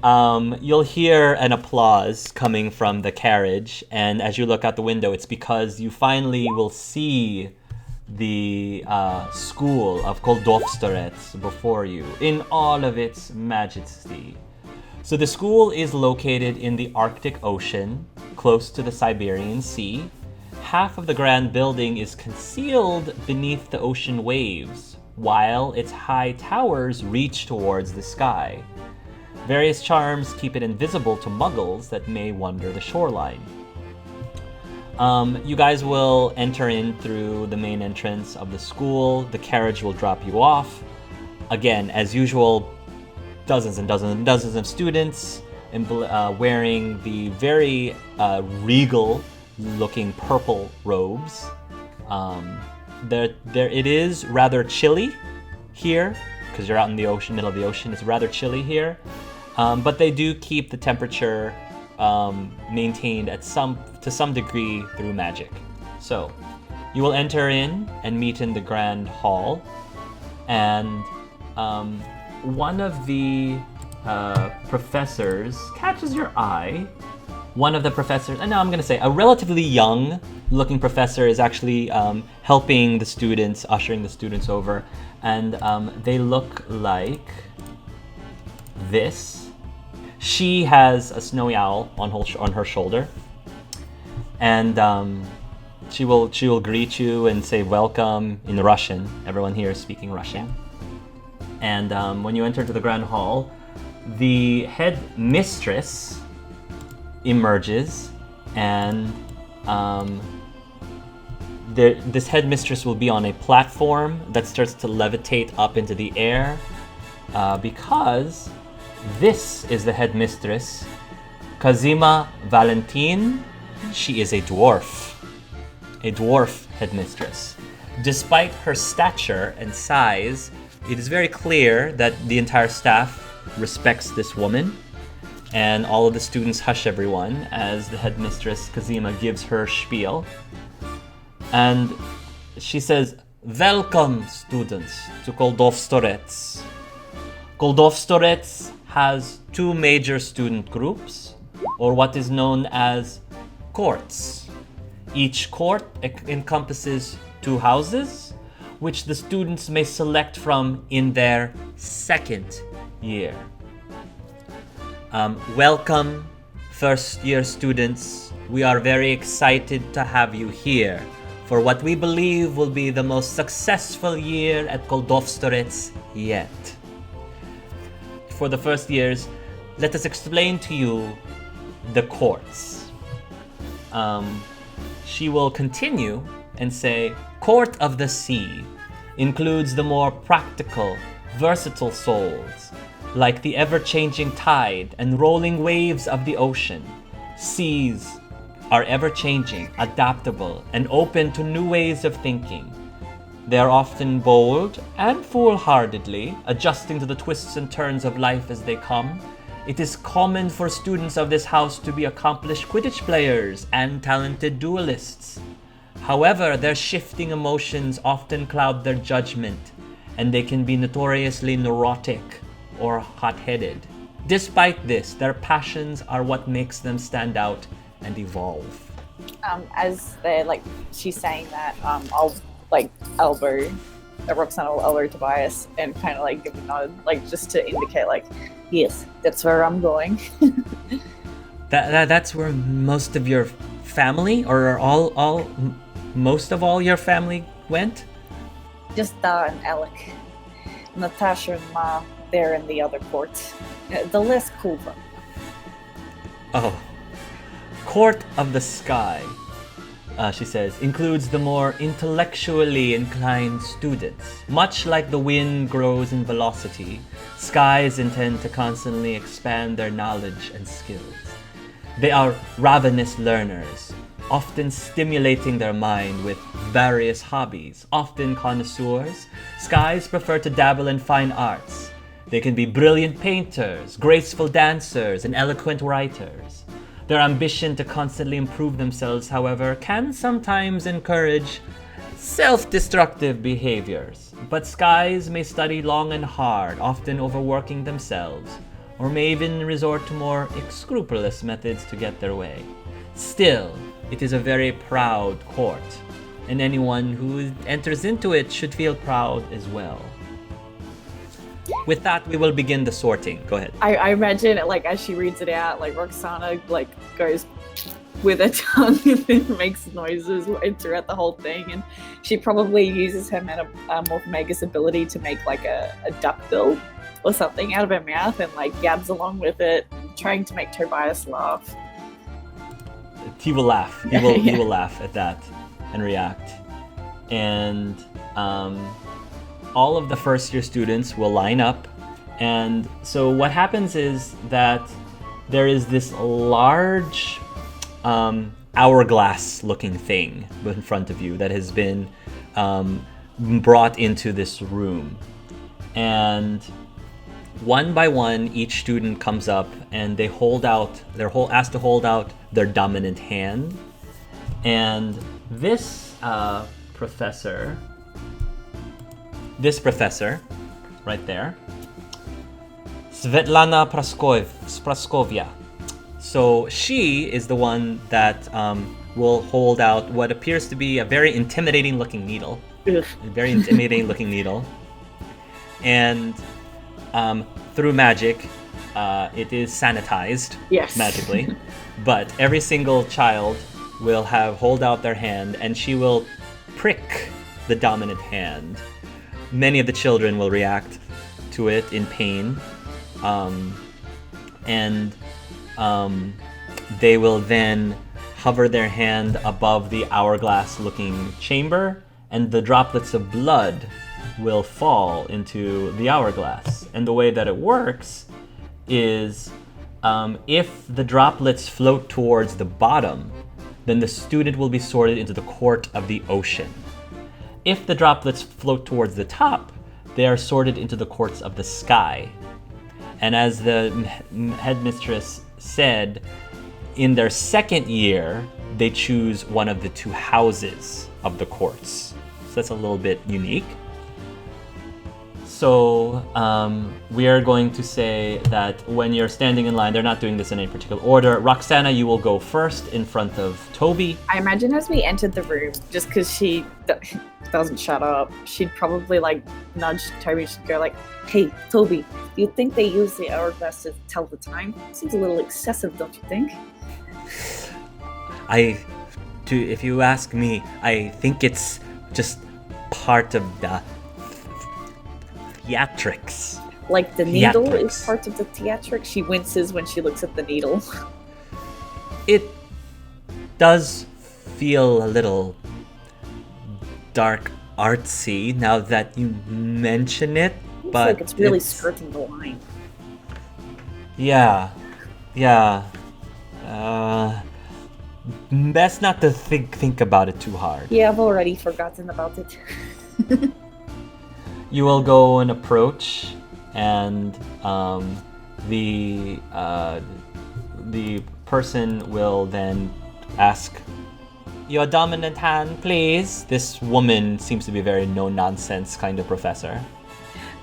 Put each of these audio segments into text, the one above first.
You'll hear an applause coming from the carriage, and as you look out the window, it's because you finally will see the school of Koldovstoretz before you in all of its majesty. So the school is located in the Arctic Ocean, close to the Siberian Sea. Half of the grand building is concealed beneath the ocean waves, while its high towers reach towards the sky. Various charms keep it invisible to muggles that may wander the shoreline. You guys will enter in through the main entrance of the school. The carriage will drop you off. Again, as usual, dozens and dozens and dozens of students wearing the very regal-looking purple robes. It is rather chilly here, because you're out in the ocean, middle of the ocean. It's rather chilly here, but they do keep the temperature maintained to some degree through magic. So, you will enter in and meet in the grand hall, and one of the professors catches your eye. One of the professors, and now I'm going to say a relatively young-looking professor is actually helping the students, ushering the students over, and they look like this. She has a snowy owl on her shoulder, and she will greet you and say welcome in Russian. Everyone here is speaking Russian. And when you enter to the grand hall, the head mistress emerges, and this headmistress will be on a platform that starts to levitate up into the air, because this is the headmistress, Kazima Valentin. She is a dwarf headmistress. Despite her stature and size, it is very clear that the entire staff respects this woman. And all of the students hush everyone as the headmistress Kazima gives her spiel. And she says, "Welcome, students, to Koldovstoretz. Koldovstoretz has two major student groups, or what is known as courts. Each court encompasses two houses, which the students may select from in their second year. Welcome, first-year students. We are very excited to have you here for what we believe will be the most successful year at Koldovstoretz yet. For the first years, let us explain to you the courts." She will continue and say, "Court of the Sea includes the more practical, versatile souls, like the ever-changing tide and rolling waves of the ocean. Seas are ever-changing, adaptable, and open to new ways of thinking. They are often bold and foolhardily adjusting to the twists and turns of life as they come. It is common for students of this house to be accomplished Quidditch players and talented duelists. However, their shifting emotions often cloud their judgment, and they can be notoriously neurotic or hot-headed. Despite this, their passions are what makes them stand out and evolve." As she's saying that, I'll Roxana will elbow Tobias and kind of give a nod, just to indicate, yes, that's where I'm going. That's where most of your family, or most of all your family went? Just and Alec, Natasha and Ma, they're in the other court, the less cool one. Oh, Court of the Sky, she says, includes the more intellectually inclined students. Much like the wind grows in velocity, skies intend to constantly expand their knowledge and skills. They are ravenous learners, often stimulating their mind with various hobbies. Often connoisseurs, skies prefer to dabble in fine arts. They can be brilliant painters, graceful dancers, and eloquent writers. Their ambition to constantly improve themselves, however, can sometimes encourage self-destructive behaviors. But skies may study long and hard, often overworking themselves. or may even resort to more unscrupulous methods to get their way. Still, it is a very proud court, and anyone who enters into it should feel proud as well. With that, we will begin the sorting. Go ahead. I imagine it, like, as she reads it out, like, Roxana, like, goes with her tongue and then makes noises right throughout the whole thing, and she probably uses her Morphomagus ability to make, like, a duckbill or something out of her mouth and, like, gabs along with it, trying to make Tobias laugh. He will laugh. He will laugh at that and react. And all of the first-year students will line up. And so what happens is that there is this large hourglass-looking thing in front of you that has been brought into this room. And one by one, each student comes up and they're asked to hold out their dominant hand. And this professor right there, Svetlana Praskovia. So she is the one that will hold out what appears to be a very intimidating looking needle. Ugh. A very intimidating looking needle. And through magic, it is sanitized magically. But every single child will hold out their hand, and she will prick the dominant hand. Many of the children will react to it in pain. They will then hover their hand above the hourglass-looking chamber, and the droplets of blood will fall into the hourglass. And the way that it works is if the droplets float towards the bottom, then the student will be sorted into the court of the ocean. If the droplets float towards the top, they are sorted into the courts of the sky. And as the headmistress said, in their second year, they choose one of the two houses of the courts. So that's a little bit unique. So we are going to say that when you're standing in line, they're not doing this in any particular order. Roxana, you will go first in front of Toby. I imagine as we entered the room, just because she doesn't shut up, she'd probably, like, nudge Toby. She'd go like, "Hey, Toby, do you think they use the hourglass to tell the time? Seems a little excessive, don't you think?" If you ask me, I think it's just part of the theatrics. Like the needle is part of the theatrics? She winces when she looks at the needle. It does feel a little dark artsy now that you mention it, but like it's really skirting the line. Yeah. Best not to think about it too hard. Yeah, I've already forgotten about it. You will go and approach, and the person will then ask, "Your dominant hand, please." This woman seems to be a very no-nonsense kind of professor.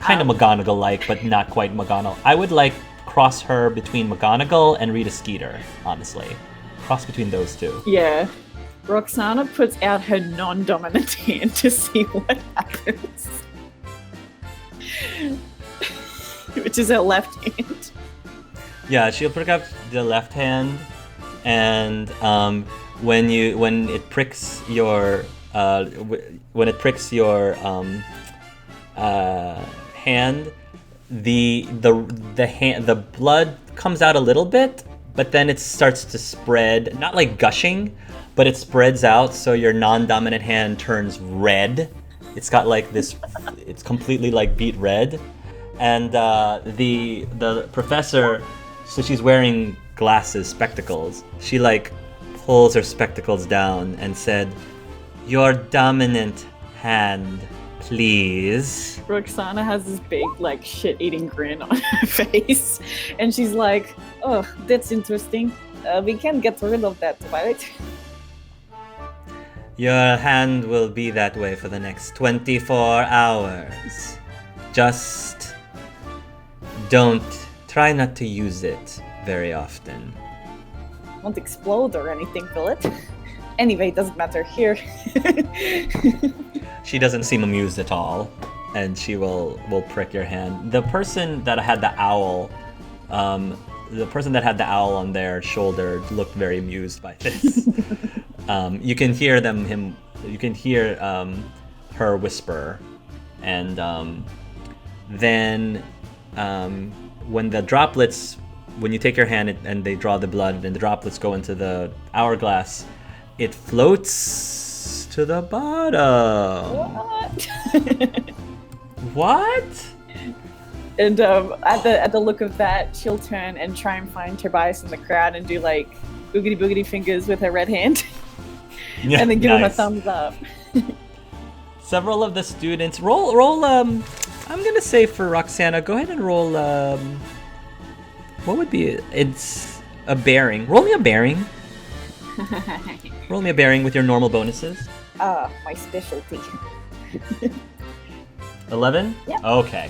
Kind of McGonagall-like, but not quite McGonagall. I would like cross her between McGonagall and Rita Skeeter, honestly. Cross between those two. Yeah. Roxana puts out her non-dominant hand to see what happens. Which is her left hand. Yeah, she'll prick up the left hand, and when it pricks your hand, the blood comes out a little bit, but then it starts to spread, not like gushing, but it spreads out, so your non-dominant hand turns red. It's got like this, it's completely like beet red. And the professor, so she's wearing glasses, spectacles. She like pulls her spectacles down and said, "Your dominant hand, please." Roxana has this big, like, shit-eating grin on her face. And she's like, "Oh, that's interesting. We can get rid of that, right?" Your hand will be that way for the next 24 hours. Just don't Try not to use it very often. Won't explode or anything, will it? Anyway, it doesn't matter. Here. She doesn't seem amused at all, and she will prick your hand. The person that had the owl on their shoulder looked very amused by this. You can hear her whisper, and then when you take your hand and they draw the blood and the droplets go into the hourglass, it floats to the bottom. What? And at the look of that, she'll turn and try and find Tobias in the crowd and do like boogity boogity fingers with her red hand, Yeah, and then give him a nice. thumbs up. Several of the students roll. I'm gonna say for Roxana, go ahead and roll. What would be it? It's a bearing. Roll me a bearing. Roll me a bearing with your normal bonuses. My specialty. 11? Yeah. Okay.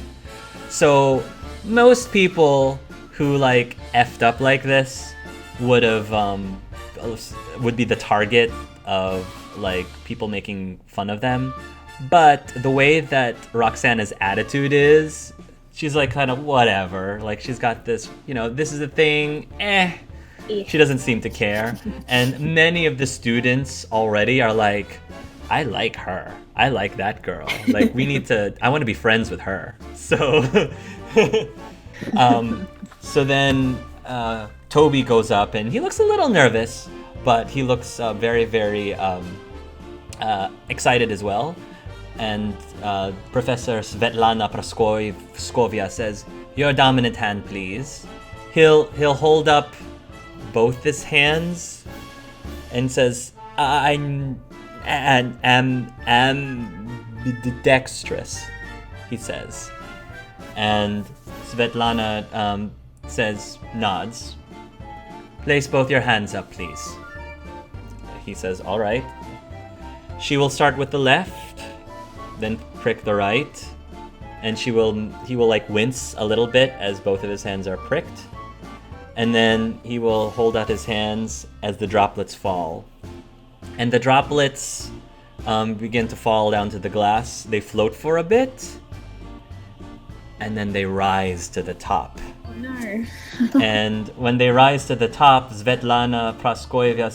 So most people who like effed up like this would be the target of like people making fun of them. But the way that Roxana's attitude is, she's like kind of whatever. Like she's got this, this is a thing. She doesn't seem to care. And many of the students already are like, I like her. I like that girl. Like I want to be friends with her. So, so then Toby goes up and he looks a little nervous, but he looks very, very excited as well. And Professor Svetlana Praskovia says, "Your dominant hand, please." He'll hold up both his hands and says, "I'm dexterous," he says. And Svetlana nods. "Place both your hands up, please." He says, "All right." She will start with the left, then prick the right, and he will like wince a little bit as both of his hands are pricked. And then he will hold out his hands as the droplets fall. And the droplets begin to fall down to the glass. They float for a bit, and then they rise to the top. Oh no. And when they rise to the top, Svetlana Praskoyevya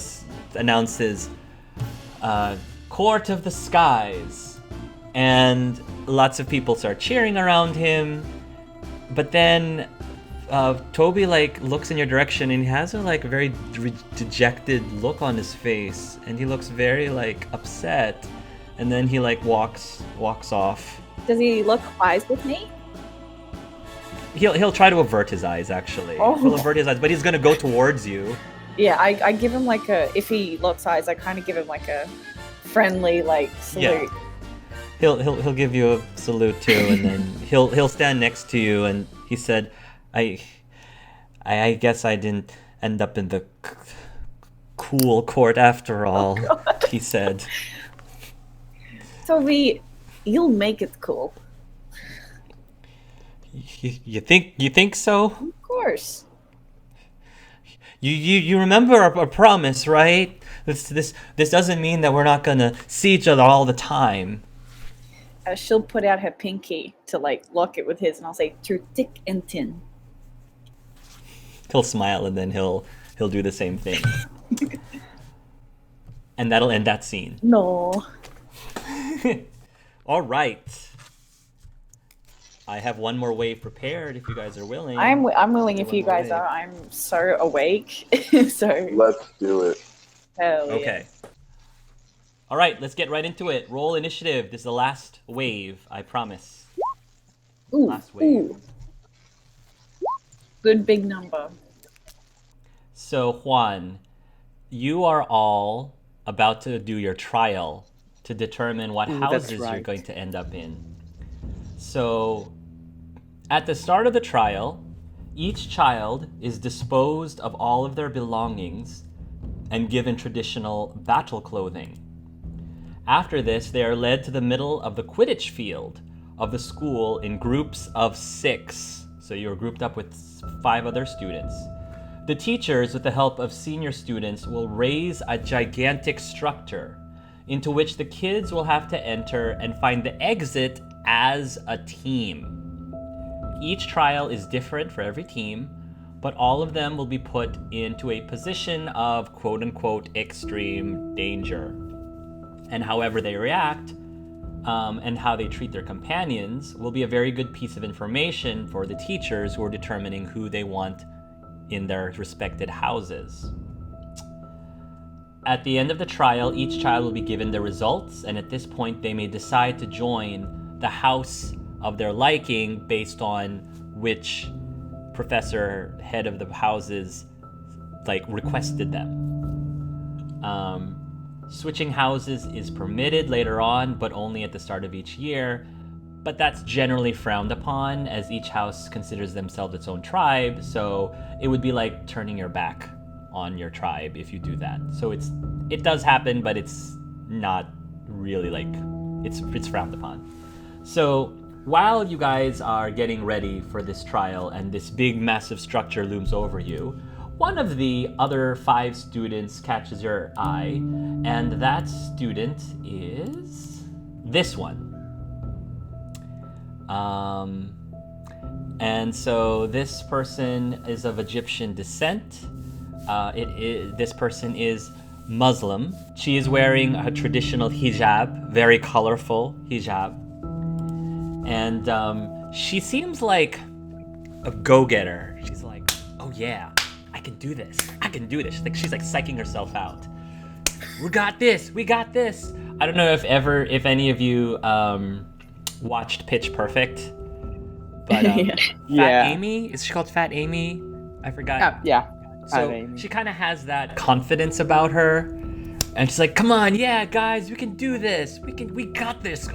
announces, "Court of the Skies." And lots of people start cheering around him. But then Toby looks in your direction and he has a very dejected look on his face, and he looks very upset. And then he walks off. Does he look wise with me? He'll try to avert his eyes, actually. Oh. He'll avert his eyes, but he's gonna go towards you. Yeah, I give him if he looks eyes, I kind of give him a friendly salute. Yeah. He'll give you a salute too, and then he'll stand next to you, and he said, I guess I didn't end up in the cool court after all," he said. Toby, you'll make it cool. You think so? Of course. You remember our promise, right? This doesn't mean that we're not gonna see each other all the time. She'll put out her pinky to lock it with his, and I'll say, "Through thick and thin." He'll smile, and then he'll do the same thing. And that'll end that scene. No. All right. I have one more wave prepared if you guys are willing. I'm willing if you guys are. I'm so awake. So Let's do it. hell yeah. Okay. All right, let's get right into it. Roll initiative. This is the last wave, I promise. Ooh, Last wave. ooh. Good big number. So, Juan, you are all about to do your trial to determine what houses you're right. going to end up in. So, at the start of the trial, each child is disposed of all of their belongings and given traditional battle clothing. After this, they are led to the middle of the Quidditch field of the school in groups of 6. So you're grouped up with 5 other students. The teachers, with the help of senior students, will raise a gigantic structure into which the kids will have to enter and find the exit as a team. Each trial is different for every team, but all of them will be put into a position of quote-unquote extreme danger. And however they react and how they treat their companions will be a very good piece of information for the teachers who are determining who they want in their respected houses. At the end of the trial, each child will be given the results, and at this point they may decide to join the house of their liking based on which professor, head of the houses, requested them. Switching houses is permitted later on, but only at the start of each year. But that's generally frowned upon, as each house considers themselves its own tribe, so it would be like turning your back on your tribe if you do that. So it does happen, but it's not really it's frowned upon. So while you guys are getting ready for this trial and this big massive structure looms over you, one of the other 5 students catches your eye, and that student is this one. And so this person is of Egyptian descent. This person is Muslim. She is wearing a traditional hijab, very colorful hijab. And she seems like a go-getter. She's like, oh yeah, I can do this. She's like psyching herself out. We got this. I don't know if any of you watched Pitch Perfect, but Fat Amy, is she called Fat Amy? I forgot. Yeah. So she kind of has that confidence about her, and she's like, "Come on, yeah, guys, we can do this. We got this.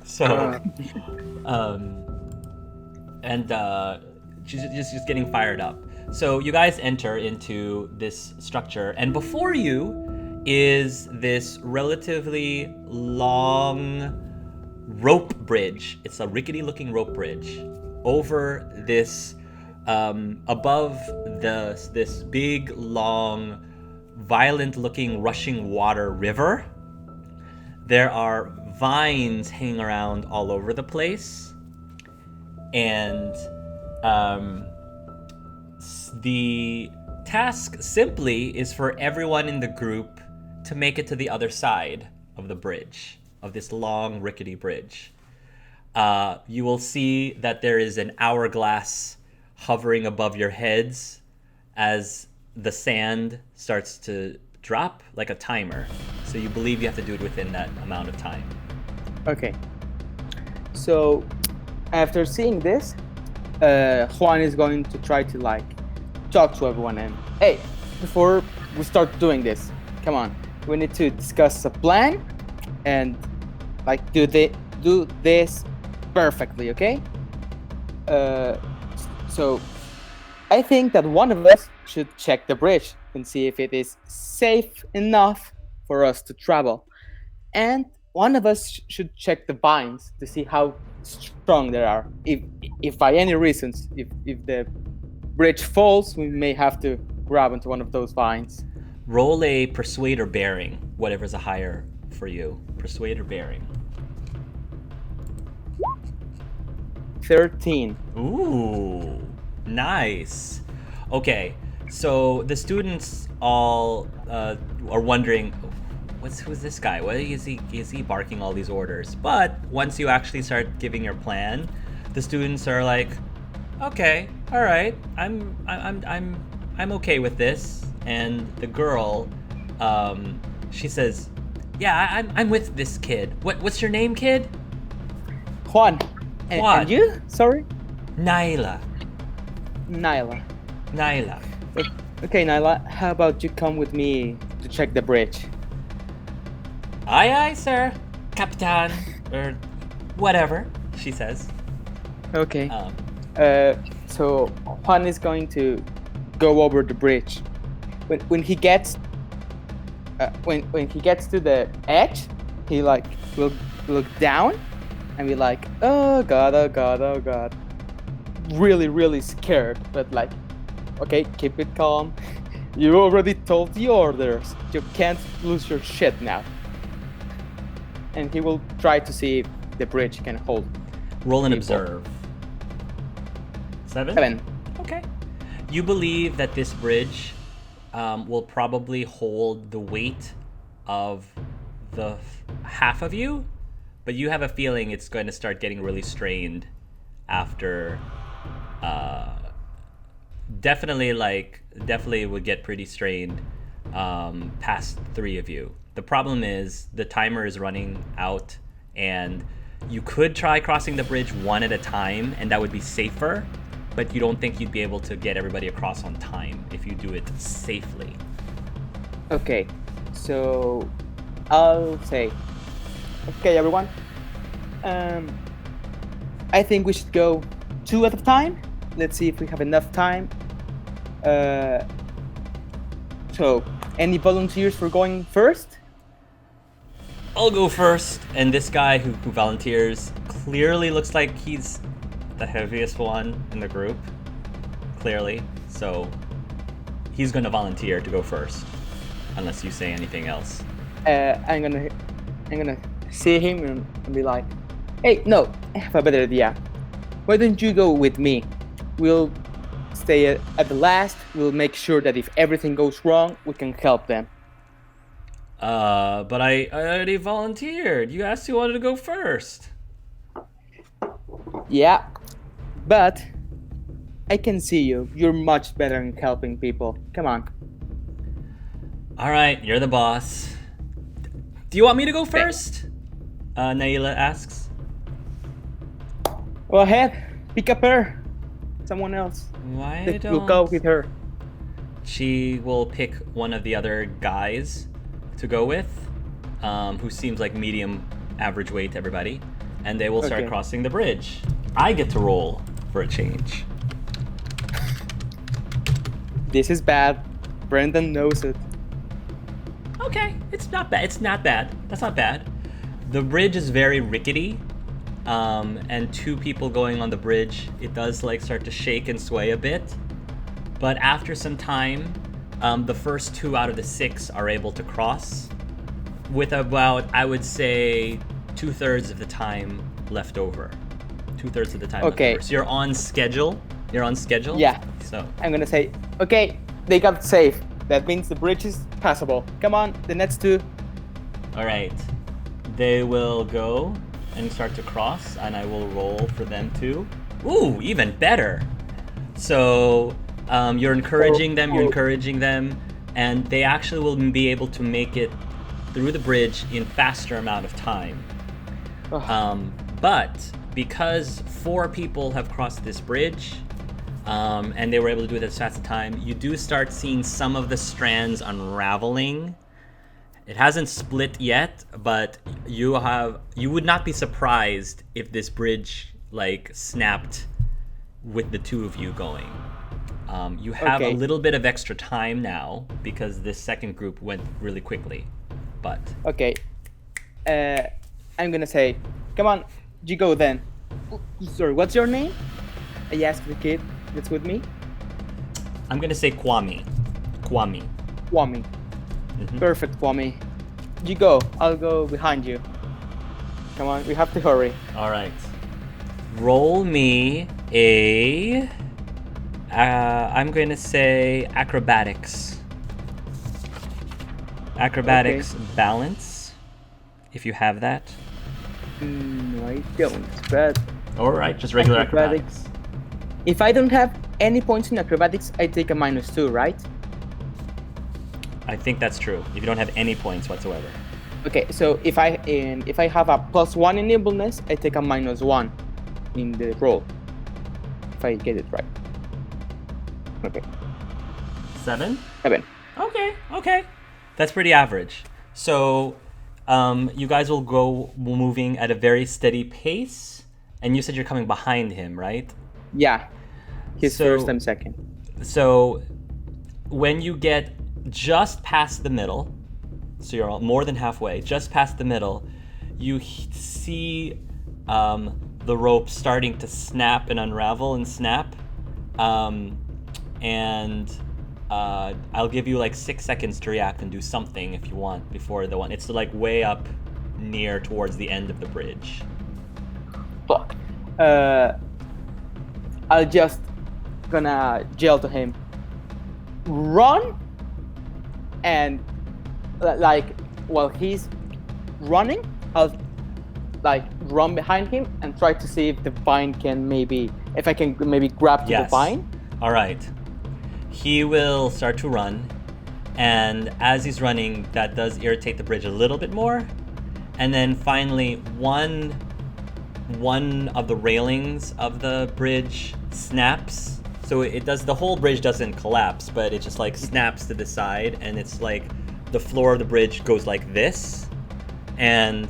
So, she's just getting fired up. So you guys enter into this structure, and before you is this relatively long rope bridge. It's a rickety-looking rope bridge over this, above this big, long, violent-looking rushing water river. There are vines hanging around all over the place, and the task simply is for everyone in the group to make it to the other side of the bridge, of this long, rickety bridge. You will see that there is an hourglass hovering above your heads as the sand starts to drop, like a timer. So you believe you have to do it within that amount of time. Okay. So after seeing this, Juan is going to try to talk to everyone and, hey, before we start doing this, come on, we need to discuss a plan and do this perfectly, okay? So I think that one of us should check the bridge and see if it is safe enough for us to travel, and one of us should check the vines to see how strong they are. If by any reasons, if the bridge falls, we may have to grab onto one of those vines. Roll a persuade or bearing, whatever's a higher for you. Persuade or bearing. 13. Ooh, nice. Okay, so the students all are wondering, who's this guy? Why is he barking all these orders? But once you actually start giving your plan, the students are like, okay, all right, I'm okay with this. And the girl, she says, yeah, I'm with this kid. What's your name, kid? Juan. Juan. And you? Sorry? Nyla. Okay, Nyla, how about you come with me to check the bridge? Aye, sir. Capitan. Or whatever, she says. Okay. So Juan is going to go over the bridge. When he gets when he gets to the edge, he will look down and be like, oh god, really, really scared, but like, okay, keep it calm. You already told the orders. You can't lose your shit now. And he will try to see if the bridge can hold. Roll and people. observe. 7? 7. Okay. You believe that this bridge will probably hold the weight of the half of you, but you have a feeling it's going to start getting really strained after. Definitely would get pretty strained past 3 of you. The problem is the timer is running out, and you could try crossing the bridge one at a time, and that would be safer, but you don't think you'd be able to get everybody across on time if you do it safely. Okay, so I'll say, okay, everyone. I think we should go 2 at a time. Let's see if we have enough time. So, any volunteers for going first? I'll go first, and this guy who volunteers clearly looks like he's the heaviest one in the group, clearly, so he's gonna volunteer to go first, unless you say anything else. I'm gonna see him and be like, hey, no, I have a better idea. Why don't you go with me? We'll stay at the last. We'll make sure that if everything goes wrong, we can help them. But I already volunteered. You asked who wanted to go first. Yeah, but I can see you. You're much better in helping people. Come on. All right, you're the boss. Do you want me to go first? Naila asks. Go ahead. Pick up her. Someone else. Why don't... We'll go with her. She will pick one of the other guys to go with, who seems like medium average weight to everybody, and they will start crossing the bridge. I get to roll for a change. This is bad. Brendan knows it. Okay, it's not bad. It's not bad. That's not bad. The bridge is very rickety, and 2 people going on the bridge, it does like start to shake and sway a bit. But after some time, the first 2 out of the 6 are able to cross with about, I would say, 2/3 of the time left over. 2/3 of the time left over. So you're on schedule. Yeah. So I'm gonna say, okay, they got safe. That means the bridge is passable. Come on, the next 2. all right. They will go and start to cross, and I will roll for them too. Ooh, even better. So you're encouraging them, and they actually will be able to make it through the bridge in faster amount of time. But because 4 people have crossed this bridge, and they were able to do it as fast a time, you do start seeing some of the strands unraveling. It hasn't split yet, but you would not be surprised if this bridge like snapped with the 2 of you going. You have a little bit of extra time now because this second group went really quickly, but... Okay. I'm gonna say, come on, you go then. Sorry, what's your name? I asked the kid that's with me. I'm gonna say Kwame. Kwame. Mm-hmm. Perfect, Kwame. You go. I'll go behind you. Come on, we have to hurry. All right. Roll me a... I'm going to say acrobatics. Acrobatics balance, if you have that. No, I don't. But all right, just regular acrobatics. If I don't have any points in acrobatics, I take a -2, right? I think that's true. If you don't have any points whatsoever. Okay, so if I have a +1 in nimbleness, I take a -1 in the roll. If I get it right. Okay. 7? 7. Okay. That's pretty average. So, you guys will go moving at a very steady pace, and you said you're coming behind him, right? Yeah. He's first, I'm second. So, when you get just past the middle, so you're more than halfway, just past the middle, you see the rope starting to snap and unravel and snap. I'll give you like 6 seconds to react and do something if you want before the one. It's like way up near towards the end of the bridge. Fuck. I'll just gonna yell to him, run, and like while he's running, I'll like run behind him and try to see if the vine can if I can maybe grab to the vine. All right. He will start to run, and as he's running, that does irritate the bridge a little bit more. And then finally, one of the railings of the bridge snaps. So it does, the whole bridge doesn't collapse, but it just like snaps to the side, and it's like the floor of the bridge goes like this. And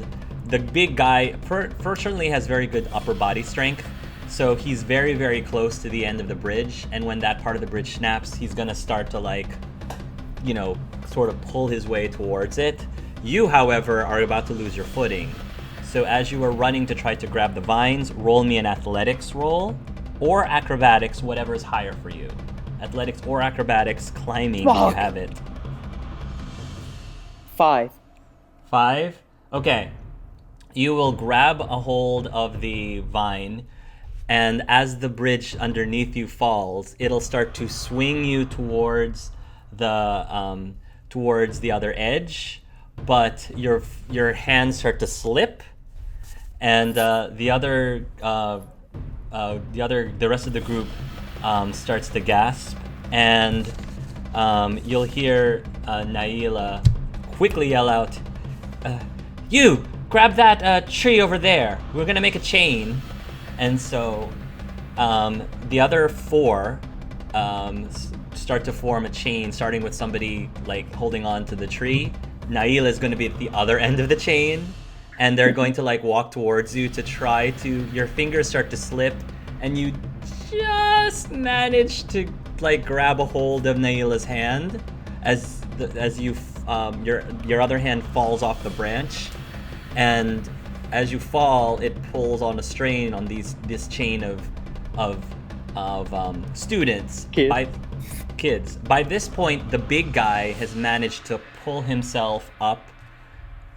the big guy fortunately has very good upper body strength. So he's very, very close to the end of the bridge, and when that part of the bridge snaps, he's gonna start to like, sort of pull his way towards it. You, however, are about to lose your footing. So as you are running to try to grab the vines, roll me an athletics roll, or acrobatics, whatever is higher for you. Athletics or acrobatics, climbing, if you have it. 5. 5? Okay. You will grab a hold of the vine, and as the bridge underneath you falls, it'll start to swing you towards the other edge, but your hands start to slip, and the rest of the group starts to gasp, and you'll hear Naila quickly yell out, "You grab that tree over there. We're gonna make a chain." And so the other 4 start to form a chain, starting with somebody like holding on to the tree. Naila is going to be at the other end of the chain, and they're going to like walk towards you to try to, your fingers start to slip, and you just manage to like grab a hold of Naila's hand as you your other hand falls off the branch, and as you fall, it pulls on a strain on this chain of students. Kids. By this point, the big guy has managed to pull himself up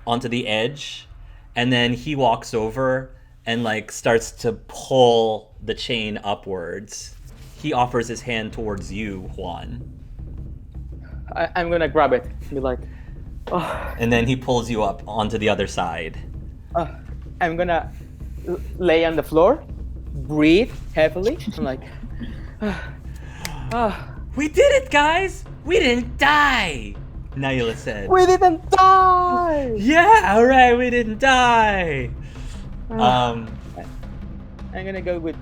onto the edge, and then he walks over and like starts to pull the chain upwards. He offers his hand towards you, Juan. I'm gonna grab it. Be like, oh. And then he pulls you up onto the other side. I'm gonna lay on the floor, breathe heavily. I'm like, We did it, guys! We didn't die! Naila said. We didn't die! Yeah, alright, we didn't die! I'm just gonna go with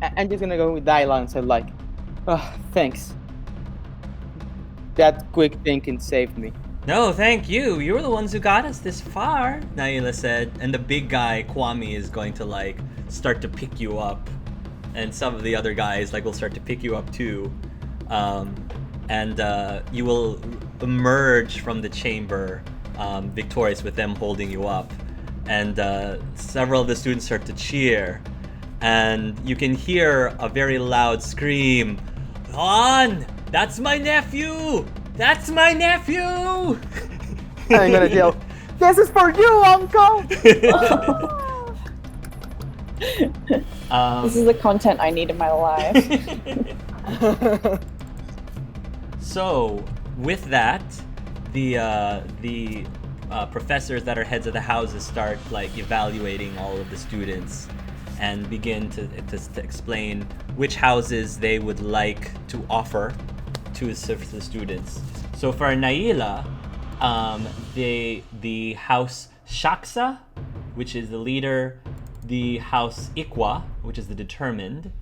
Dylan and say like, thanks. That quick thinking saved me. No, thank you. You're the ones who got us this far, Naila said. And the big guy, Kwame, is going to like start to pick you up. And some of the other guys like will start to pick you up too. And you will emerge from the chamber victorious with them holding you up. And several of the students start to cheer. And you can hear a very loud scream, "On! That's my nephew! That's my nephew!" I'm gonna yell, "This is for you, Uncle!" This is the content I need in my life. So, with that, the professors that are heads of the houses start like evaluating all of the students and begin to explain which houses they would like to offer to the students. So for Naila, the house Shaksa, which is the leader, the house Ikwa, which is the determined,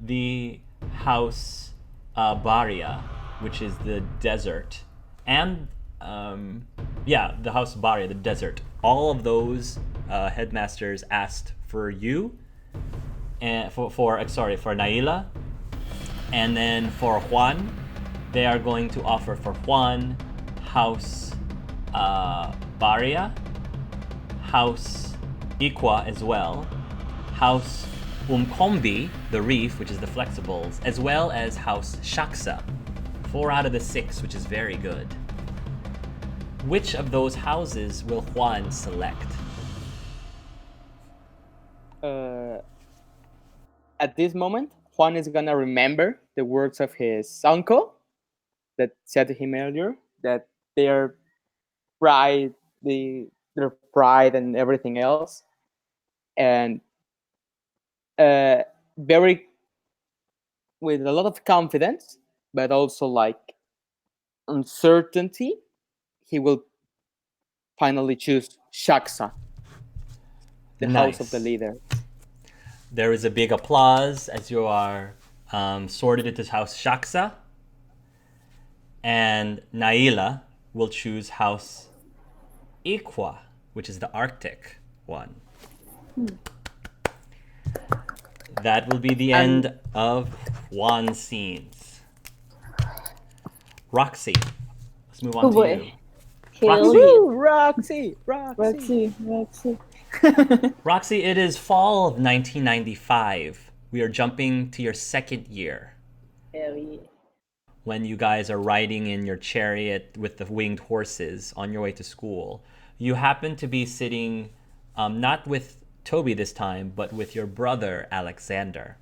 the house Baria, which is the desert, and the house Baria, the desert. All of those headmasters asked for you, and for Naila, and then for Juan, they are going to offer for Juan house Baria, house Ikwa as well, House Umkombi, the reef, which is the flexibles, as well as House Shaksa. 4 out of the 6, which is very good. Which of those houses will Juan select? At this moment, Juan is gonna remember the words of his uncle that said to him earlier that their pride, their pride and everything else, and very with a lot of confidence, but also like uncertainty, he will finally choose Shaksa, the house of the Nice. leader. There is a big applause as you are sorted into House Shaksa. And Naila will choose House Iqua, which is the Arctic one. That will be the end of one scenes. Roxy, let's move on Oh to boy. you. Hell Roxy. yeah. Woo, Roxy, Roxy. Roxy. Roxy, it is fall of 1995. We are jumping to your second year Hell yeah. when you guys are riding in your chariot with the winged horses on your way to school. You happen to be sitting not with Toby this time, but with your brother, Alexander.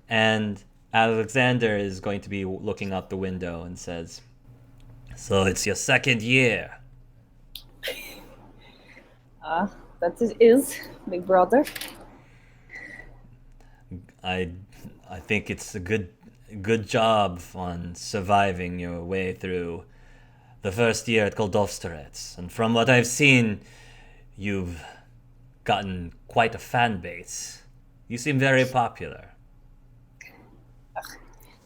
And Alexander is going to be looking out the window and says, "So it's your second year." That is big brother. I think it's a good job on surviving your way through the first year at Koldovstoretz. And from what I've seen, you've gotten quite a fan base. You seem very popular.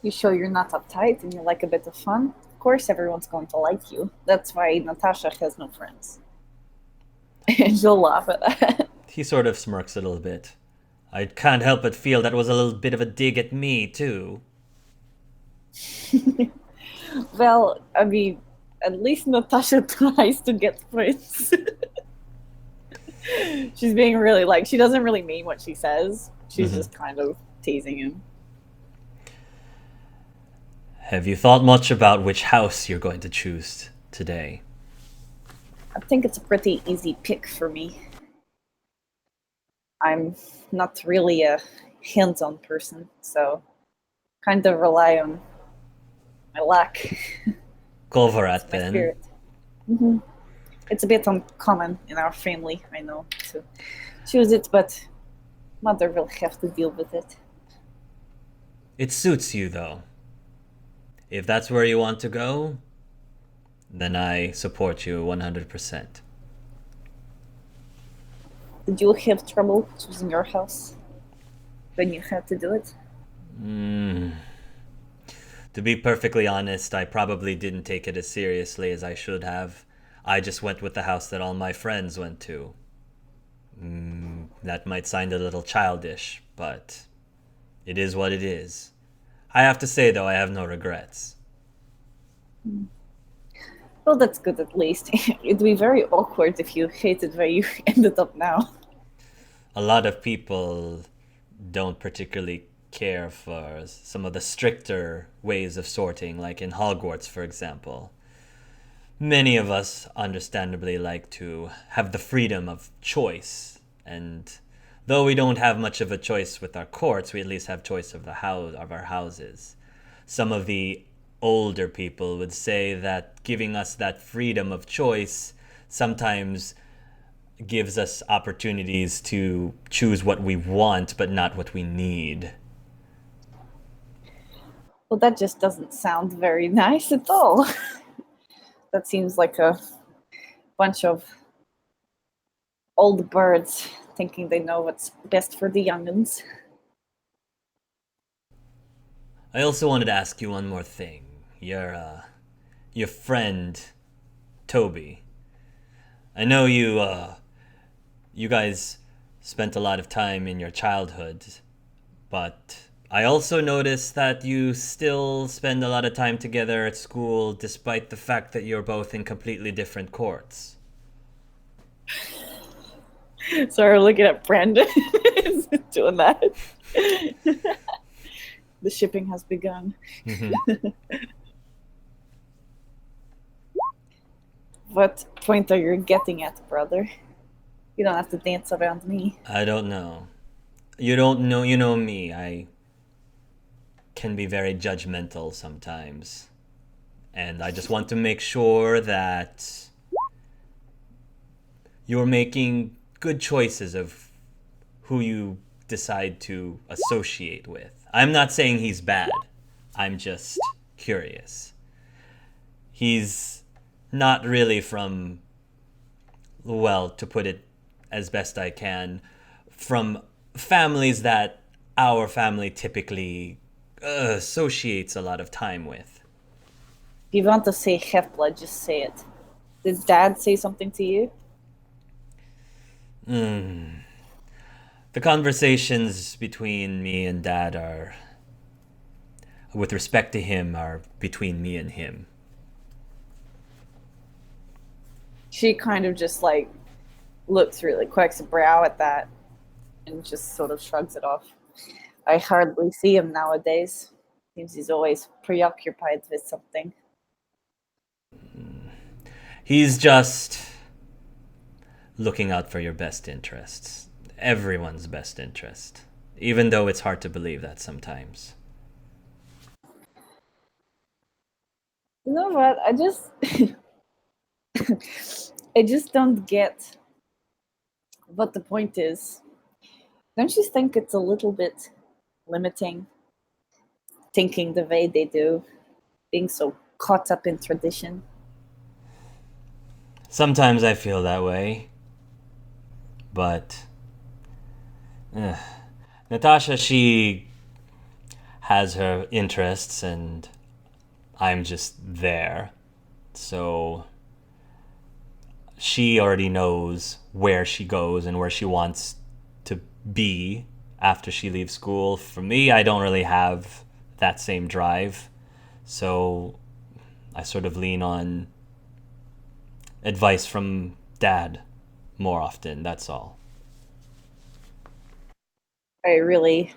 You show you're not uptight and you like a bit of fun. Of course, everyone's going to like you. That's why Natasha has no friends. And she'll laugh at that. He sort of smirks a little bit. I can't help but feel that was a little bit of a dig at me, too. Well, I mean, at least Natasha tries to get friends. She's being really like, she doesn't really mean what she says. She's just kind of teasing him. Have you thought much about which house you're going to choose today? I think it's a pretty easy pick for me. I'm not really a hands-on person, so kind of rely on my luck, Koldovstoretz, my then. spirit. It's a bit uncommon in our family, I know, to choose it, but mother will have to deal with it. It suits you, though. If that's where you want to go, then I support you 100%. Did you have trouble choosing your house when you had to do it? To be perfectly honest, I probably didn't take it as seriously as I should have. I just went with the house that all my friends went to. That might sound a little childish, but it is what it is. I have to say, though, I have no regrets. Well, that's good at least. It'd be very awkward if you hated where you ended up now. A lot of people don't particularly care for some of the stricter ways of sorting, like in Hogwarts, for example. Many of us understandably like to have the freedom of choice, and though we don't have much of a choice with our courts, we at least have choice of our houses. Some of the older people would say that giving us that freedom of choice sometimes gives us opportunities to choose what we want, but not what we need. Well, that just doesn't sound very nice at all. That seems like a bunch of old birds thinking they know what's best for the young'uns. I also wanted to ask you one more thing. Your friend, Toby. I know you guys spent a lot of time in your childhood, but I also noticed that you still spend a lot of time together at school despite the fact that you're both in completely different courts. Sorry, looking at Brandon doing that. The shipping has begun. What point are you getting at, brother? You don't have to dance around me. I don't know. You don't know. You know me. I can be very judgmental sometimes. And I just want to make sure that you're making good choices of who you decide to associate with. I'm not saying he's bad. I'm just curious. He's not really from, well, to put it as best I can, from families that our family typically associates a lot of time with. If you want to say half-blood, just say it. Did Dad say something to you? The conversations between me and Dad are, with respect to him, are between me and him. She kind of just like looks really, quirks a brow at that and just sort of shrugs it off. I hardly see him nowadays. Seems he's always preoccupied with something. He's just looking out for your best interests. Everyone's best interest. Even though it's hard to believe that sometimes. You know what? I just don't get what the point is. Don't you think it's a little bit limiting, thinking the way they do, being so caught up in tradition? Sometimes I feel that way. But Natasha, she has her interests and I'm just there. So she already knows where she goes and where she wants to be after she leaves school. For me, I don't really have that same drive. So I sort of lean on advice from Dad more often, that's all. I really,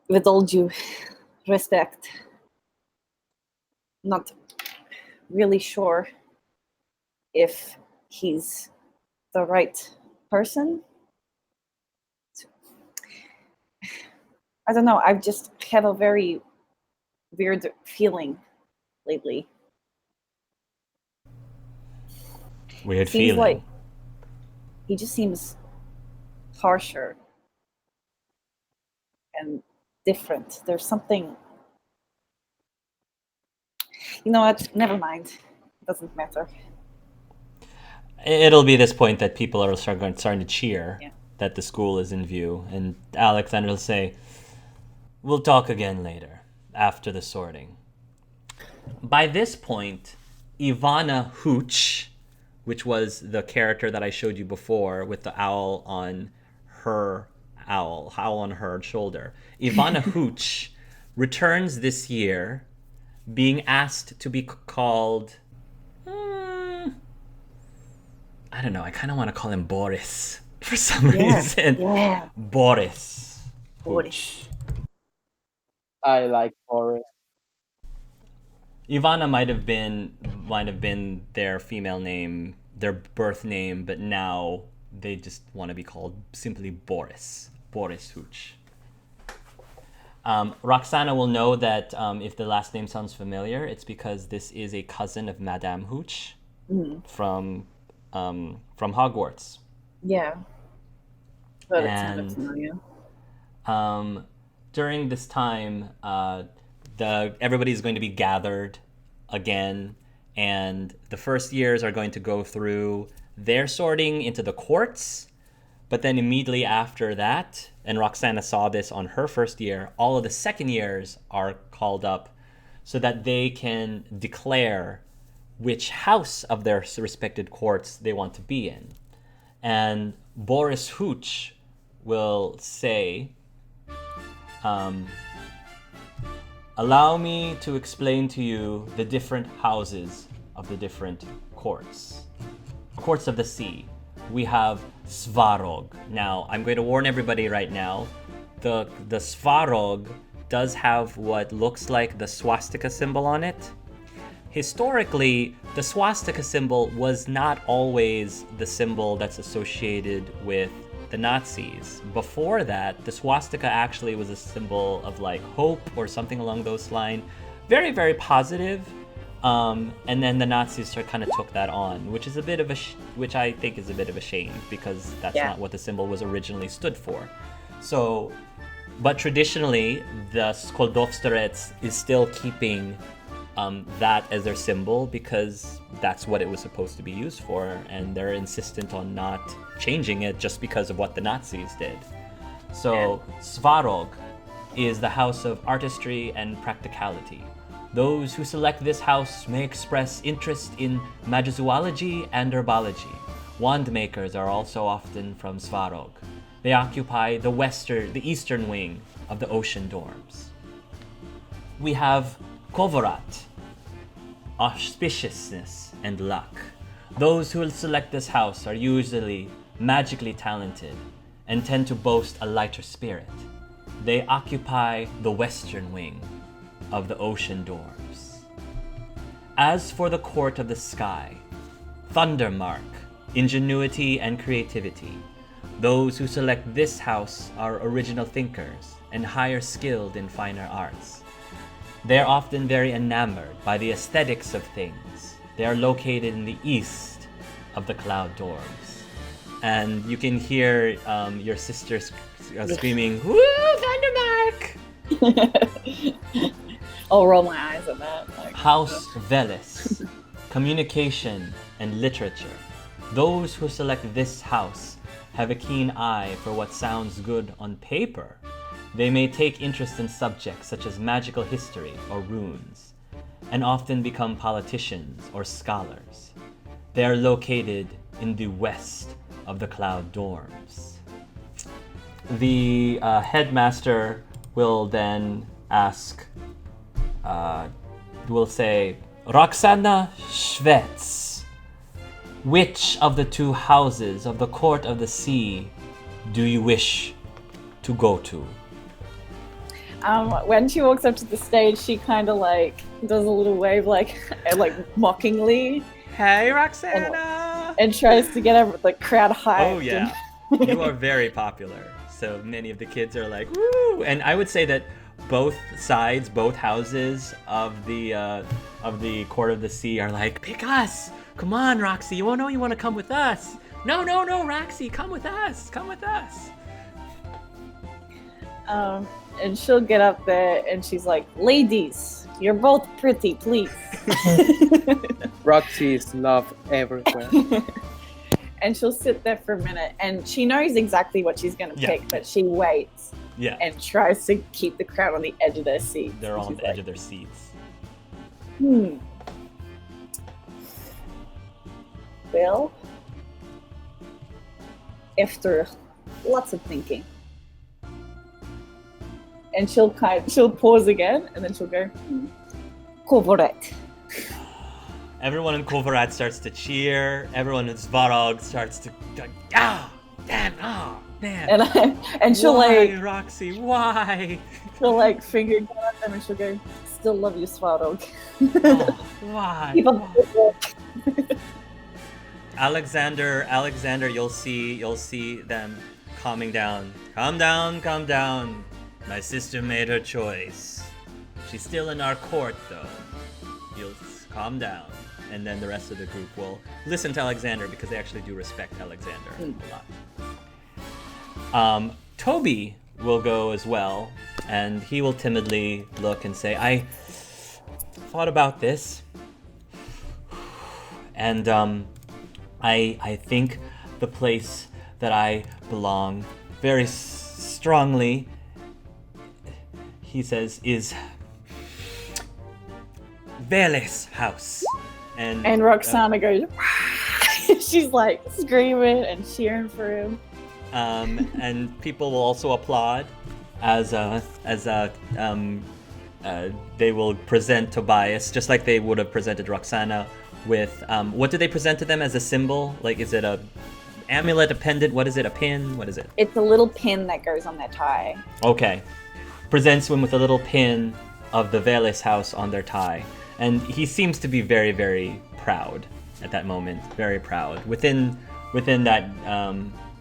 with all due respect, not really sure if he's the right person. I don't know. I've just had a very weird feeling lately. Weird Seems feeling. like he just seems harsher and different. There's something. You know what? Never mind. It doesn't matter. It'll be this point that people are starting to cheer Yeah. that the school is in view, and Alexander will say, "We'll talk again later, after the sorting." By this point, Ivana Hooch, which was the character that I showed you before with the owl on her shoulder, Ivana Hooch returns this year, being asked to be called. I don't know. I kind of want to call him Boris for some reason. Yeah. Boris. Boris. I like Boris. Ivana might have been their female name, their birth name, but now they just want to be called simply Boris. Boris Hooch. Roxana will know that if the last name sounds familiar, it's because this is a cousin of Madame Hooch from Hogwarts. Yeah. But it And sounded familiar. during this time, everybody's going to be gathered again, and the first years are going to go through their sorting into the courts, but then immediately after that, and Roxana saw this on her first year, all of the second years are called up so that they can declare which house of their respected courts they want to be in. And Boris Hooch will say, allow me to explain to you the different houses of the different courts. Courts of the sea. we have Svarog. Now, I'm going to warn everybody right now. The Svarog does have what looks like the swastika symbol on it. Historically, the swastika symbol was not always the symbol that's associated with the Nazis. Before that, the swastika actually was a symbol of like hope or something along those lines. Very, very positive. And then the Nazis kind of took that on, which is a bit of which I think is a bit of a shame, because that's not what the symbol was originally stood for. So, but traditionally, the Koldovstoretz is still keeping that as their symbol, because that's what it was supposed to be used for, and they're insistent on not changing it just because of what the Nazis did. So Svarog is the house of artistry and practicality. Those who select this house may express interest in magizoology and herbology. Wand makers are also often from Svarog. They occupy the eastern wing of the ocean dorms. We have Kovorat, auspiciousness and luck. Those who will select this house are usually magically talented and tend to boast a lighter spirit. They occupy the western wing of the ocean dorms. As for the court of the sky, Thundermark, ingenuity and creativity. Those who select this house are original thinkers and higher skilled in finer arts. They are often very enamored by the aesthetics of things. They are located in the east of the cloud dorms. And you can hear your sister screaming, "Woo, Thundermark!" I'll roll my eyes at that. Like, House Velis, communication and literature. Those who select this house have a keen eye for what sounds good on paper. They may take interest in subjects such as magical history or runes, and often become politicians or scholars. They are located in the west of the cloud dorms. The headmaster will then ask, will say, Roxana Schwetz, which of the two houses of the Court of the Sea do you wish to go to? When she walks up to the stage, she kind of like does a little wave, like mockingly. Hey, Roxana! And tries to get the crowd hyped. Oh yeah, you are very popular. So many of the kids are like, woo! And I would say that both sides, both houses of the Court of the Sea are like, pick us! Come on, Roxy, you want to come with us? No, Roxy, come with us! Come with us! And she'll get up there and she's like, ladies, you're both pretty, please. Roxy's love everywhere. And she'll sit there for a minute and she knows exactly what she's going to pick, but she waits and tries to keep the crowd on the edge of their seats. They're all on the edge of their seats. Well, after lots of thinking, and she'll pause again, and then she'll go, Kovoret. Everyone in Kovoret starts to cheer. Everyone in Svarog starts to go, damn. And she'll why, Roxy, why? She'll finger gun at them, and she'll go, still love you, Svarog. Why? Keep up the good work. Alexander, you'll see them calming down. Calm down. My sister made her choice. She's still in our court, though. You'll calm down. And then the rest of the group will listen to Alexander because they actually do respect Alexander a lot. Toby will go as well, and he will timidly look and say, I thought about this, and I think the place that I belong very strongly, he says, is Veles' house. And Roxana goes, she's like screaming and cheering for him. And people will also applaud as they will present Tobias, just like they would have presented Roxana with, what do they present to them as a symbol? Like, is it amulet, a pendant? What is it? A pin? What is it? It's a little pin that goes on their tie. Okay. Presents him with a little pin of the Veles house on their tie. And he seems to be very, very proud at that moment. Very proud. Within that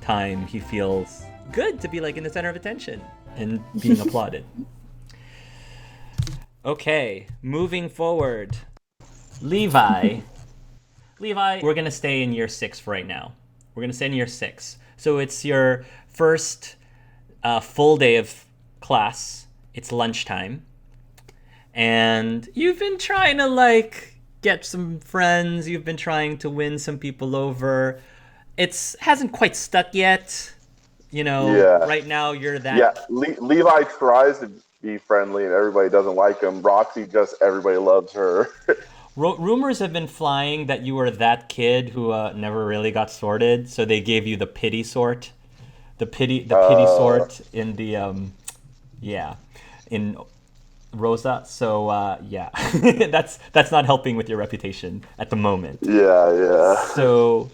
time, he feels good to be like in the center of attention and being applauded. Okay, moving forward. Levi, we're going to stay in year 6 for right now. We're going to stay in year 6. So it's your first full day of class. It's lunchtime. And you've been trying to, like, get some friends. You've been trying to win some people over. It hasn't quite stuck yet. You know, right now you're that... Yeah, Levi tries to be friendly and everybody doesn't like him. Roxy, just everybody loves her. Rumors have been flying that you were that kid who never really got sorted, so they gave you the pity sort. The pity sort in the, in Rosa. So, that's not helping with your reputation at the moment. Yeah. So,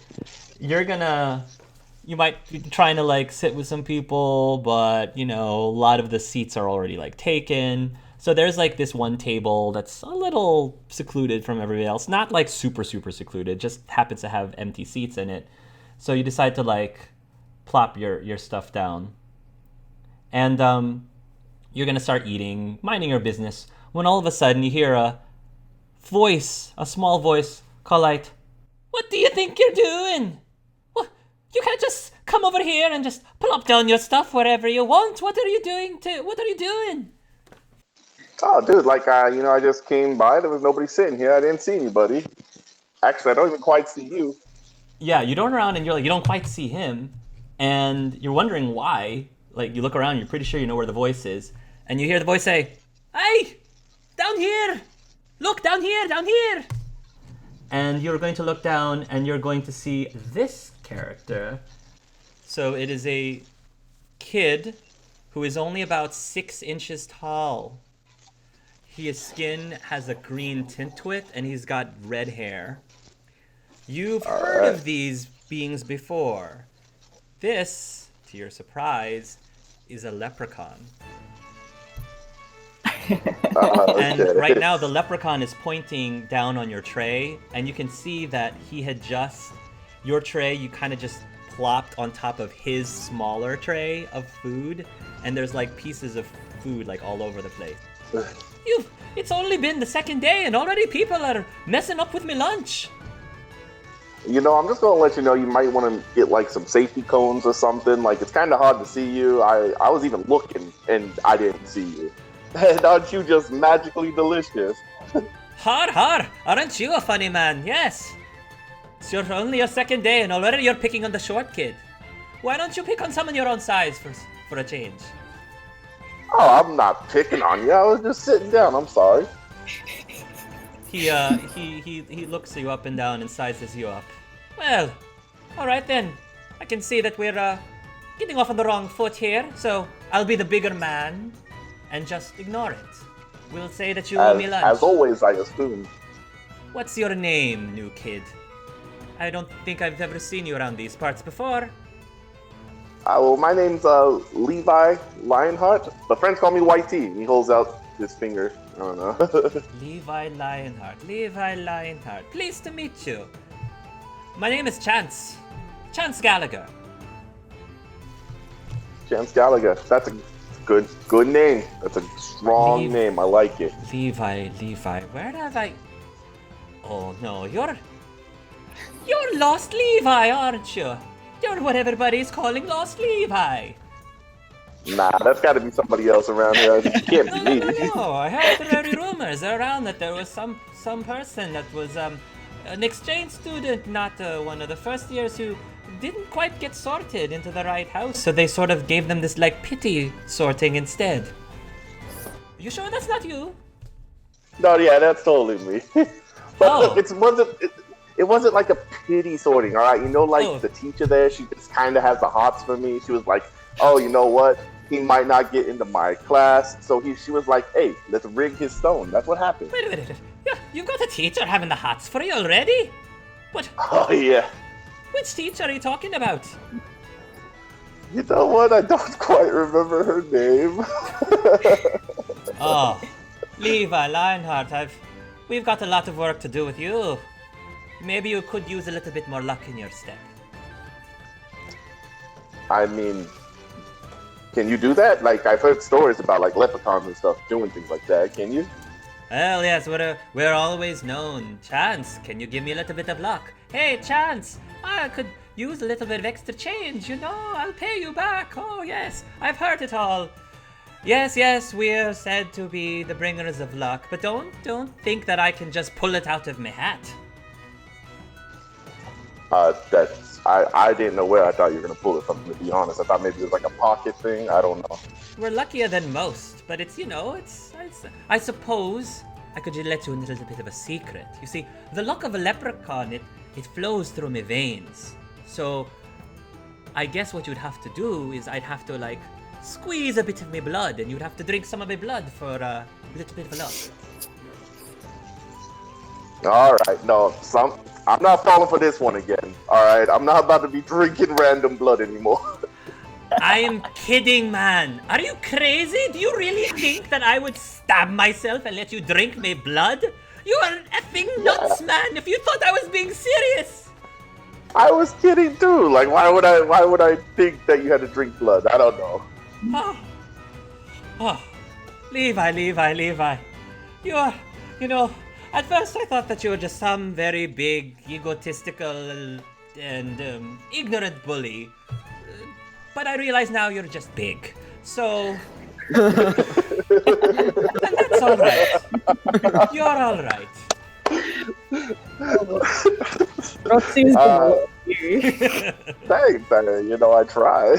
you might be trying to, like, sit with some people, but, you know, a lot of the seats are already, like, taken. So there's, like, this one table that's a little secluded from everybody else. Not, like, super, super secluded. Just happens to have empty seats in it. So you decide to, like, plop your stuff down. And you're going to start eating, minding your business, when all of a sudden you hear a small voice, call out, "What do you think you're doing? You can't just come over here and just plop down your stuff wherever you want. What are you doing? Oh, dude, like, I just came by. There was nobody sitting here. I didn't see anybody. Actually, I don't even quite see you. Yeah, you turn around and you're like, you don't quite see him. And you're wondering why. Like, you look around, you're pretty sure you know where the voice is. And you hear the voice say, "Hey, down here. Look, down here. And you're going to look down and you're going to see this character. So it is a kid who is only about 6 inches tall. His skin has a green tint to it, and he's got red hair. You've heard of these beings before. This, to your surprise, is a leprechaun. And right now the leprechaun is pointing down on your tray, and you can see that your tray, you kind of just plopped on top of his smaller tray of food, and there's like pieces of food like all over the place. It's only been the second day and already people are messing up with me lunch. I'm just going to let you know you might want to get like some safety cones or something. Like, it's kind of hard to see you. I was even looking and I didn't see you. And aren't you just magically delicious? Har, aren't you a funny man? Yes. It's only your second day and already you're picking on the short kid. Why don't you pick on someone your own size for a change? Oh, I'm not picking on you. I was just sitting down. I'm sorry. He looks you up and down and sizes you up. Well, all right then. I can see that we're getting off on the wrong foot here, so I'll be the bigger man and just ignore it. We'll say that you owe me lunch. As always, I assume. What's your name, new kid? I don't think I've ever seen you around these parts before. Well, my name's Levi Lionheart, but friends call me YT. He holds out his finger. I don't know. Levi Lionheart. Pleased to meet you. My name is Chance Gallagher. Chance Gallagher. That's a good name. That's a strong name. I like it. Levi. Where have I? Oh no, you're Lost Levi, aren't you? You're what everybody's calling Lost Levi. Nah, that's got to be somebody else around here. It can't be me. No. I heard very rumors around that there was some person that was an exchange student, not one of the first years, who didn't quite get sorted into the right house. So they sort of gave them this like pity sorting instead. You sure that's not you? No, yeah, that's totally me. But look, it wasn't like a pity sorting, all right? The teacher there, she just kind of has the hots for me. She was like, oh, you know what? He might not get into my class. So she was like, hey, let's rig his stone. That's what happened. Wait. Yeah, you've got a teacher having the hots for you already? What? Oh, yeah. Which teacher are you talking about? You know what? I don't quite remember her name. Oh, Levi Lionheart, we've got a lot of work to do with you. Maybe you could use a little bit more luck in your step. I mean, can you do that? Like, I've heard stories about like leprechauns and stuff doing things like that. Can you? Well, yes, we're always known. Chance, can you give me a little bit of luck? Hey, Chance, I could use a little bit of extra change, I'll pay you back. Oh, yes, I've heard it all. Yes, we're said to be the bringers of luck, but don't think that I can just pull it out of my hat. I didn't know where I thought you were gonna pull it from. To be honest, I thought maybe it was like a pocket thing. I don't know. We're luckier than most, but it's I suppose I could let you in a little bit of a secret. You see, the luck of a leprechaun, it flows through my veins. So I guess what you'd have to do is I'd have to like squeeze a bit of my blood, and you'd have to drink some of my blood for a little bit of luck. All right, no, I'm not falling for this one again. All right, I'm not about to be drinking random blood anymore. I am kidding, man. Are you crazy? Do you really think that I would stab myself and let you drink my blood? You are effing nuts, man. If you thought I was being serious. I was kidding too. Like, why would I think that you had to drink blood? I don't know. Oh, Levi. You are, at first I thought that you were just some very big, egotistical, and ignorant bully. But I realize now you're just big. So... and that's alright. You're alright. Thanks, I try.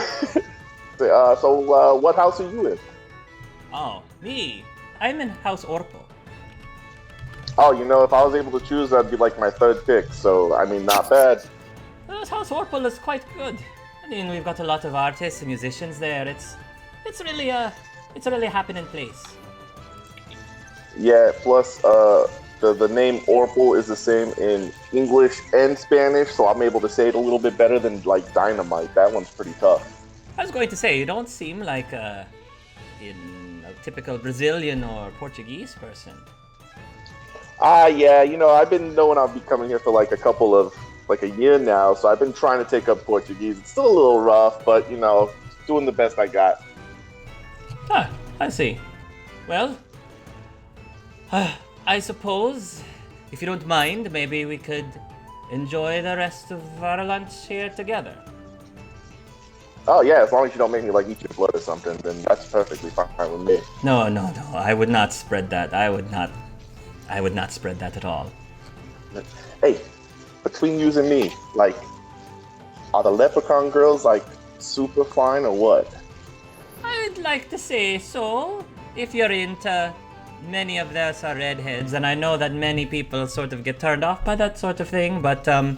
So, what house are you in? Oh, me? I'm in House Orpo. Oh, if I was able to choose, that'd be like my third pick. So, I mean, not bad. House Orpo is quite good. I mean, we've got a lot of artists and musicians there. It's really a happening place. Yeah. Plus, the name Orpal is the same in English and Spanish, so I'm able to say it a little bit better than like Dynamite. That one's pretty tough. I was going to say, you don't seem like a typical Brazilian or Portuguese person. Yeah. I've been knowing I'll be coming here for like a year now, so I've been trying to take up Portuguese. It's still a little rough, but doing the best I got. Ah, I see. Well, I suppose, if you don't mind, maybe we could enjoy the rest of our lunch here together. Oh yeah, as long as you don't make me like eat your blood or something, then that's perfectly fine with me. No, I would not spread that. I would not spread that at all. Hey, between you and me, like, are the leprechaun girls like super fine or what? I'd like to say so. If you're into, many of those are redheads, and I know that many people sort of get turned off by that sort of thing, but I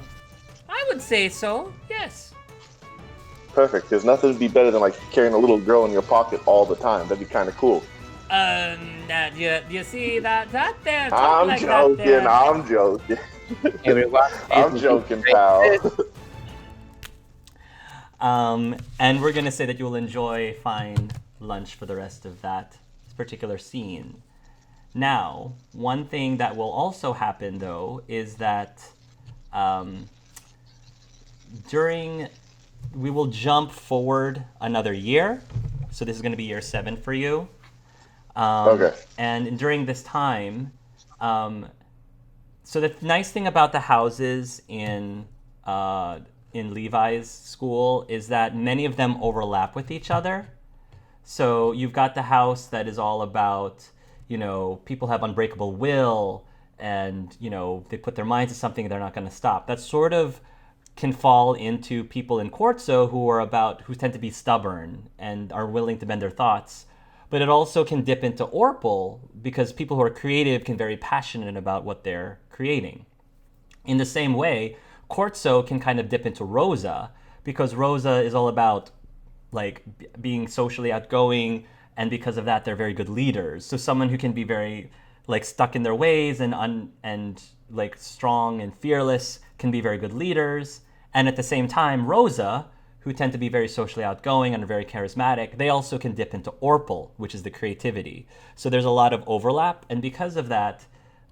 would say so, yes. Perfect. There's nothing to be better than like carrying a little girl in your pocket all the time. That'd be kind of cool. You see that there? I'm joking. Everyone, I'm joking, pal. And we're gonna say that you'll enjoy fine lunch for the rest of that particular scene. Now, one thing that will also happen though is that we will jump forward another year. So this is gonna be year 7 for you. Okay. And during this time, so the nice thing about the houses in Levi's school is that many of them overlap with each other. So you've got the house that is all about, people have unbreakable will, and they put their minds to something and they're not going to stop. That sort of can fall into people in Quartzo who tend to be stubborn and are willing to bend their thoughts. But it also can dip into Orpal because people who are creative can be very passionate about what they're creating. In the same way, Quartzo can kind of dip into Rosa because Rosa is all about like being socially outgoing, and because of that, they're very good leaders. So someone who can be very like stuck in their ways and like strong and fearless can be very good leaders. And at the same time, Rosa, who tend to be very socially outgoing and are very charismatic, they also can dip into Orpal, which is the creativity. So there's a lot of overlap. And because of that,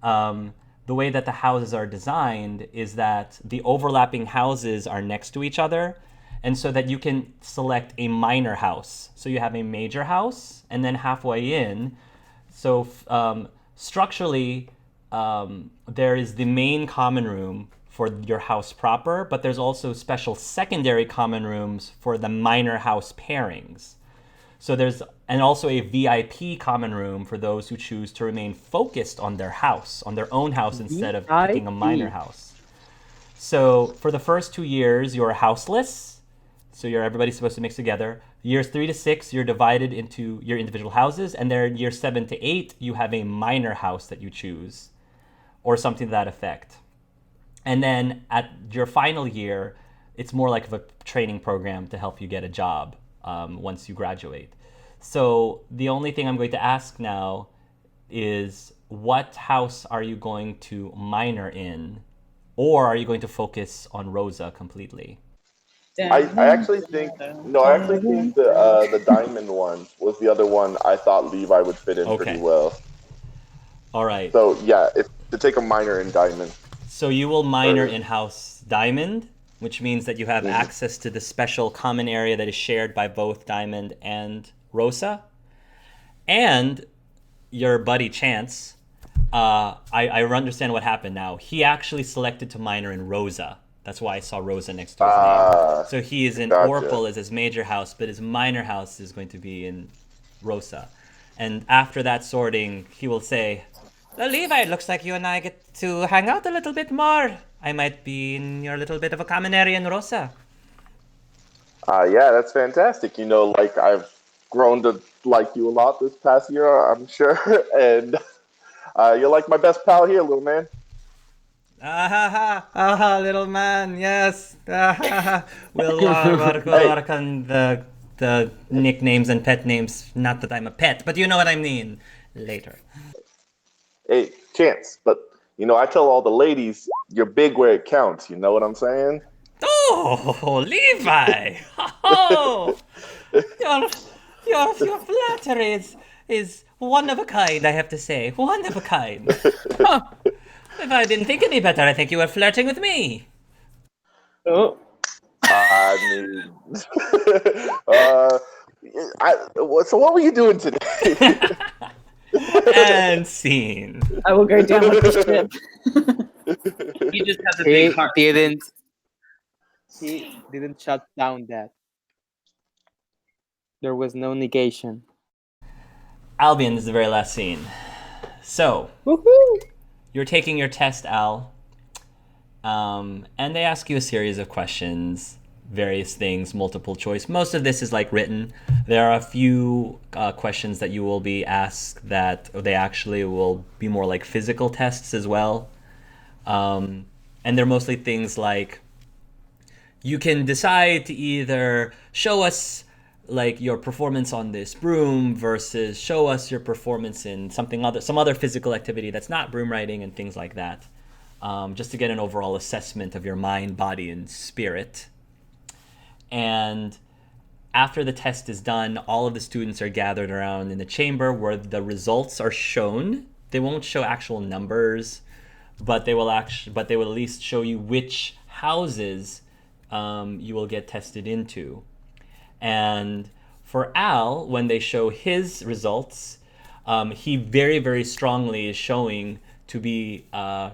the way that the houses are designed is that the overlapping houses are next to each other. And so that you can select a minor house. So you have a major house, and then halfway in. So structurally, there is the main common room for your house proper, but there's also special secondary common rooms for the minor house pairings. So there's, and also a VIP common room for those who choose to remain focused on their house, on their own house, instead of picking a minor house. So for the first 2 years, you're houseless. So everybody's supposed to mix together. Years 3 to 6, you're divided into your individual houses, and then years 7 to 8, you have a minor house that you choose, or something to that effect. And then at your final year, it's more like a training program to help you get a job once you graduate. So the only thing I'm going to ask now is, what house are you going to minor in, or are you going to focus on Rosa completely? I actually think the diamond one was the other one I thought Levi would fit in pretty well. All right. So yeah, it's to take a minor in diamond. So you will minor in House Diamond, which means that you have access to the special common area that is shared by both Diamond and Rosa. And your buddy Chance, I understand what happened now. He actually selected to minor in Rosa. That's why I saw Rosa next to his name. So he is in Orpal as his major house, but his minor house is going to be in Rosa. And after that sorting, he will say, "Well, Levi, it looks like you and I get to hang out a little bit more. I might be in your little bit of a common area in Rosa." Yeah, that's fantastic. You know, like, I've grown to like you a lot this past year, I'm sure. And you're like my best pal here, little man. Little man, yes. We'll work on the nicknames and pet names. Not that I'm a pet, but you know what I mean. Later. Hey, Chance, but you know, I tell all the ladies, you're big where it counts. You know what I'm saying? Oh, Levi! Oh, your flattery is one of a kind, I have to say. One of a kind. If I didn't think any better, I think you were flirting with me. Oh. I mean, so what were you doing today? And scene. I will go down with the ship. He just has a big heart. He didn't shut down that. There was no negation. Albion is the very last scene. So, Woohoo! You're taking your test, Al, and they ask you a series of questions, various things, multiple choice. Most of this is like written. There are a few questions that you will be asked that they actually will be more like physical tests as well. And they're mostly things like, you can decide to either show us like your performance on this broom versus show us your performance in some other physical activity that's not broom riding, and things like that, just to get an overall assessment of your mind, body, and spirit. And after the test is done, all of the students are gathered around in the chamber where the results are shown. They won't show actual numbers, but they will at least show you which houses you will get tested into. And for Al, when they show his results, he very, very strongly is showing to be to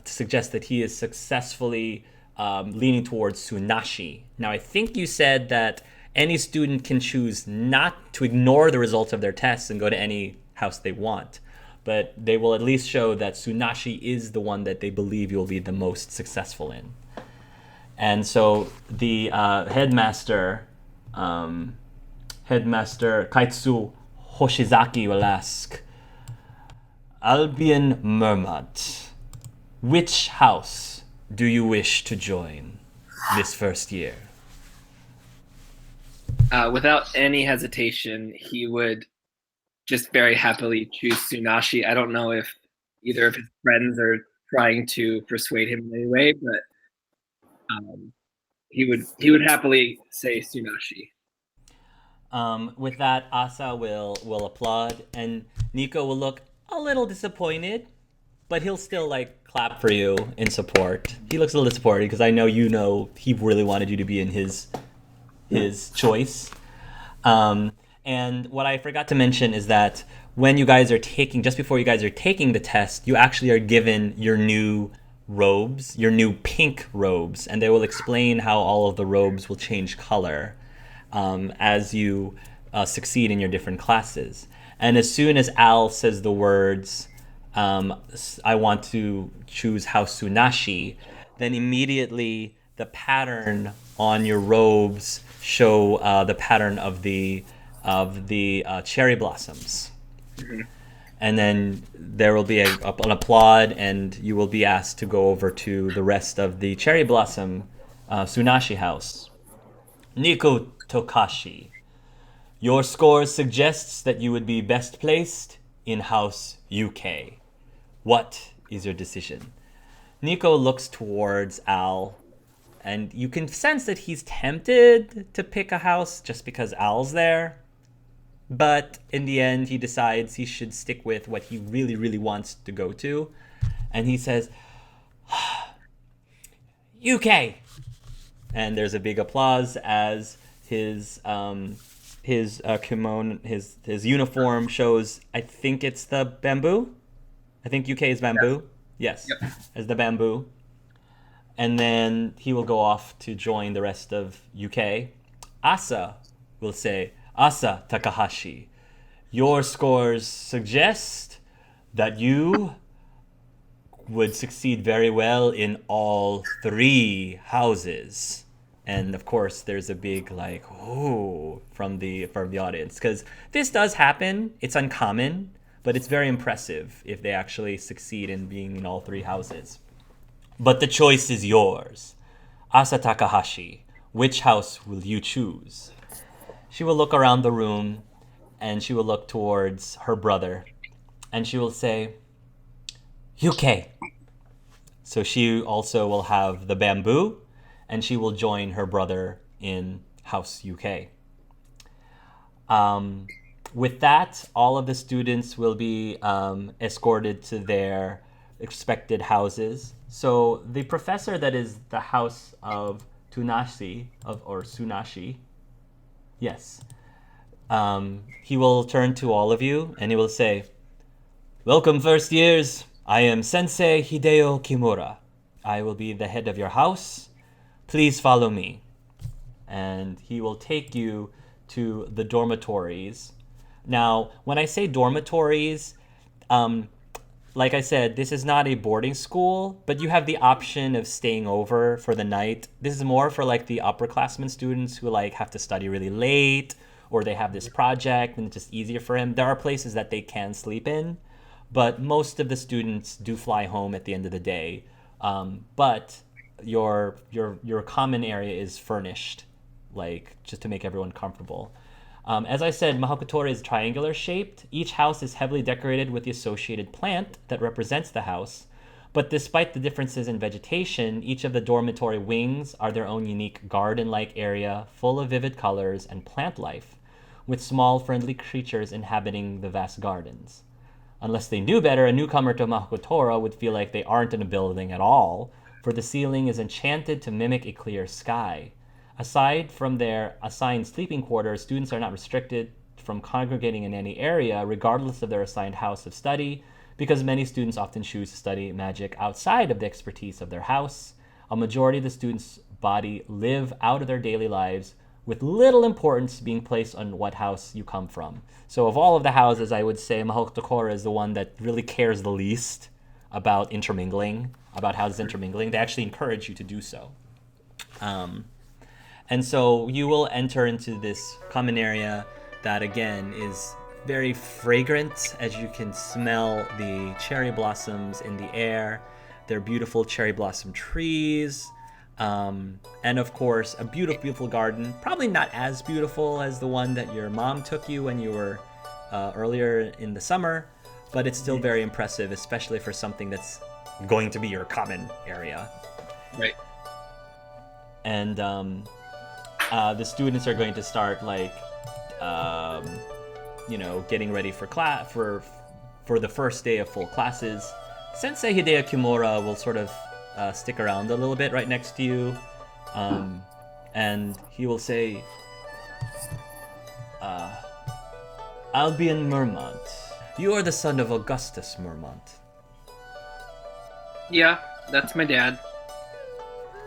suggest that he is successfully leaning towards Sunashi. Now, I think you said that any student can choose not to ignore the results of their tests and go to any house they want, but they will at least show that Sunashi is the one that they believe you'll be the most successful in. And so the headmaster Kaitsu Hoshizaki will ask, "Albion Mermot, which house do you wish to join this first year?" Without any hesitation, he would just very happily choose Sunashi. I don't know if either of his friends are trying to persuade him in any way, but he would happily say Sunashi. With that, Asa will applaud, and Nico will look a little disappointed, but he'll still like clap for you in support. He looks a little disappointed because I know he really wanted you to be in his choice. And what I forgot to mention is that when you guys are just before you guys are taking the test, you actually are given your new robes, your new pink robes, and they will explain how all of the robes will change color as you succeed in your different classes. And as soon as Al says the words, I want to choose House Sunashi, then immediately the pattern on your robes show the pattern of the cherry blossoms. Mm-hmm. And then there will be an applaud, and you will be asked to go over to the rest of the cherry blossom Sunashi house. Nico Tokashi, your score suggests that you would be best placed in House UK. What is your decision? Nico looks towards Al, and you can sense that he's tempted to pick a house just because Al's there. But in the end, he decides he should stick with what he really, really wants to go to. And he says, UK! And there's a big applause as his kimono, his uniform shows, I think it's the bamboo? I think UK is bamboo. Yes, yep. As the bamboo. And then he will go off to join the rest of UK. Asa will say, Asa Takahashi, your scores suggest that you would succeed very well in all three houses. And of course, there's a big like, ooh, from the audience, because this does happen. It's uncommon, but it's very impressive if they actually succeed in being in all three houses. But the choice is yours. Asa Takahashi, which house will you choose? She will look around the room, and she will look towards her brother, and she will say, UK. So she also will have the bamboo, and she will join her brother in House UK. With that, all of the students will be escorted to their expected houses. So the professor that is the house of Sunashi, yes, he will turn to all of you and he will say, welcome first years. I am Sensei Hideo Kimura. I will be the head of your house. Please follow me. And he will take you to the dormitories. Now, when I say dormitories, like I said, this is not a boarding school, but you have the option of staying over for the night. This is more for like the upperclassmen students who like have to study really late, or they have this project and it's just easier for him. There are places that they can sleep in, but most of the students do fly home at the end of the day. But your common area is furnished, like just to make everyone comfortable. As I said, Mahokutori is triangular shaped. Each house is heavily decorated with the associated plant that represents the house. But despite the differences in vegetation, each of the dormitory wings are their own unique garden-like area full of vivid colors and plant life, with small friendly creatures inhabiting the vast gardens. Unless they knew better, a newcomer to Mahokutora would feel like they aren't in a building at all, for the ceiling is enchanted to mimic a clear sky. Aside from their assigned sleeping quarters, students are not restricted from congregating in any area, regardless of their assigned house of study, because many students often choose to study magic outside of the expertise of their house. A majority of the students' body live out of their daily lives, with little importance being placed on what house you come from. So of all of the houses, I would say Mahokutora is the one that really cares the least about intermingling, about houses intermingling. They actually encourage you to do so. And so you will enter into this common area that, again, is very fragrant, as you can smell the cherry blossoms in the air. They're beautiful cherry blossom trees. And, of course, a beautiful, beautiful garden. Probably not as beautiful as the one that your mom took you when you were earlier in the summer, but it's still very impressive, especially for something that's going to be your common area. Right. and the students are going to start getting ready for class for the first day of full classes. Sensei Hideo Kimura will sort of stick around a little bit right next to you, and he will say, Albion Mermont, you are the son of Augustus Mermont. Yeah, that's my dad.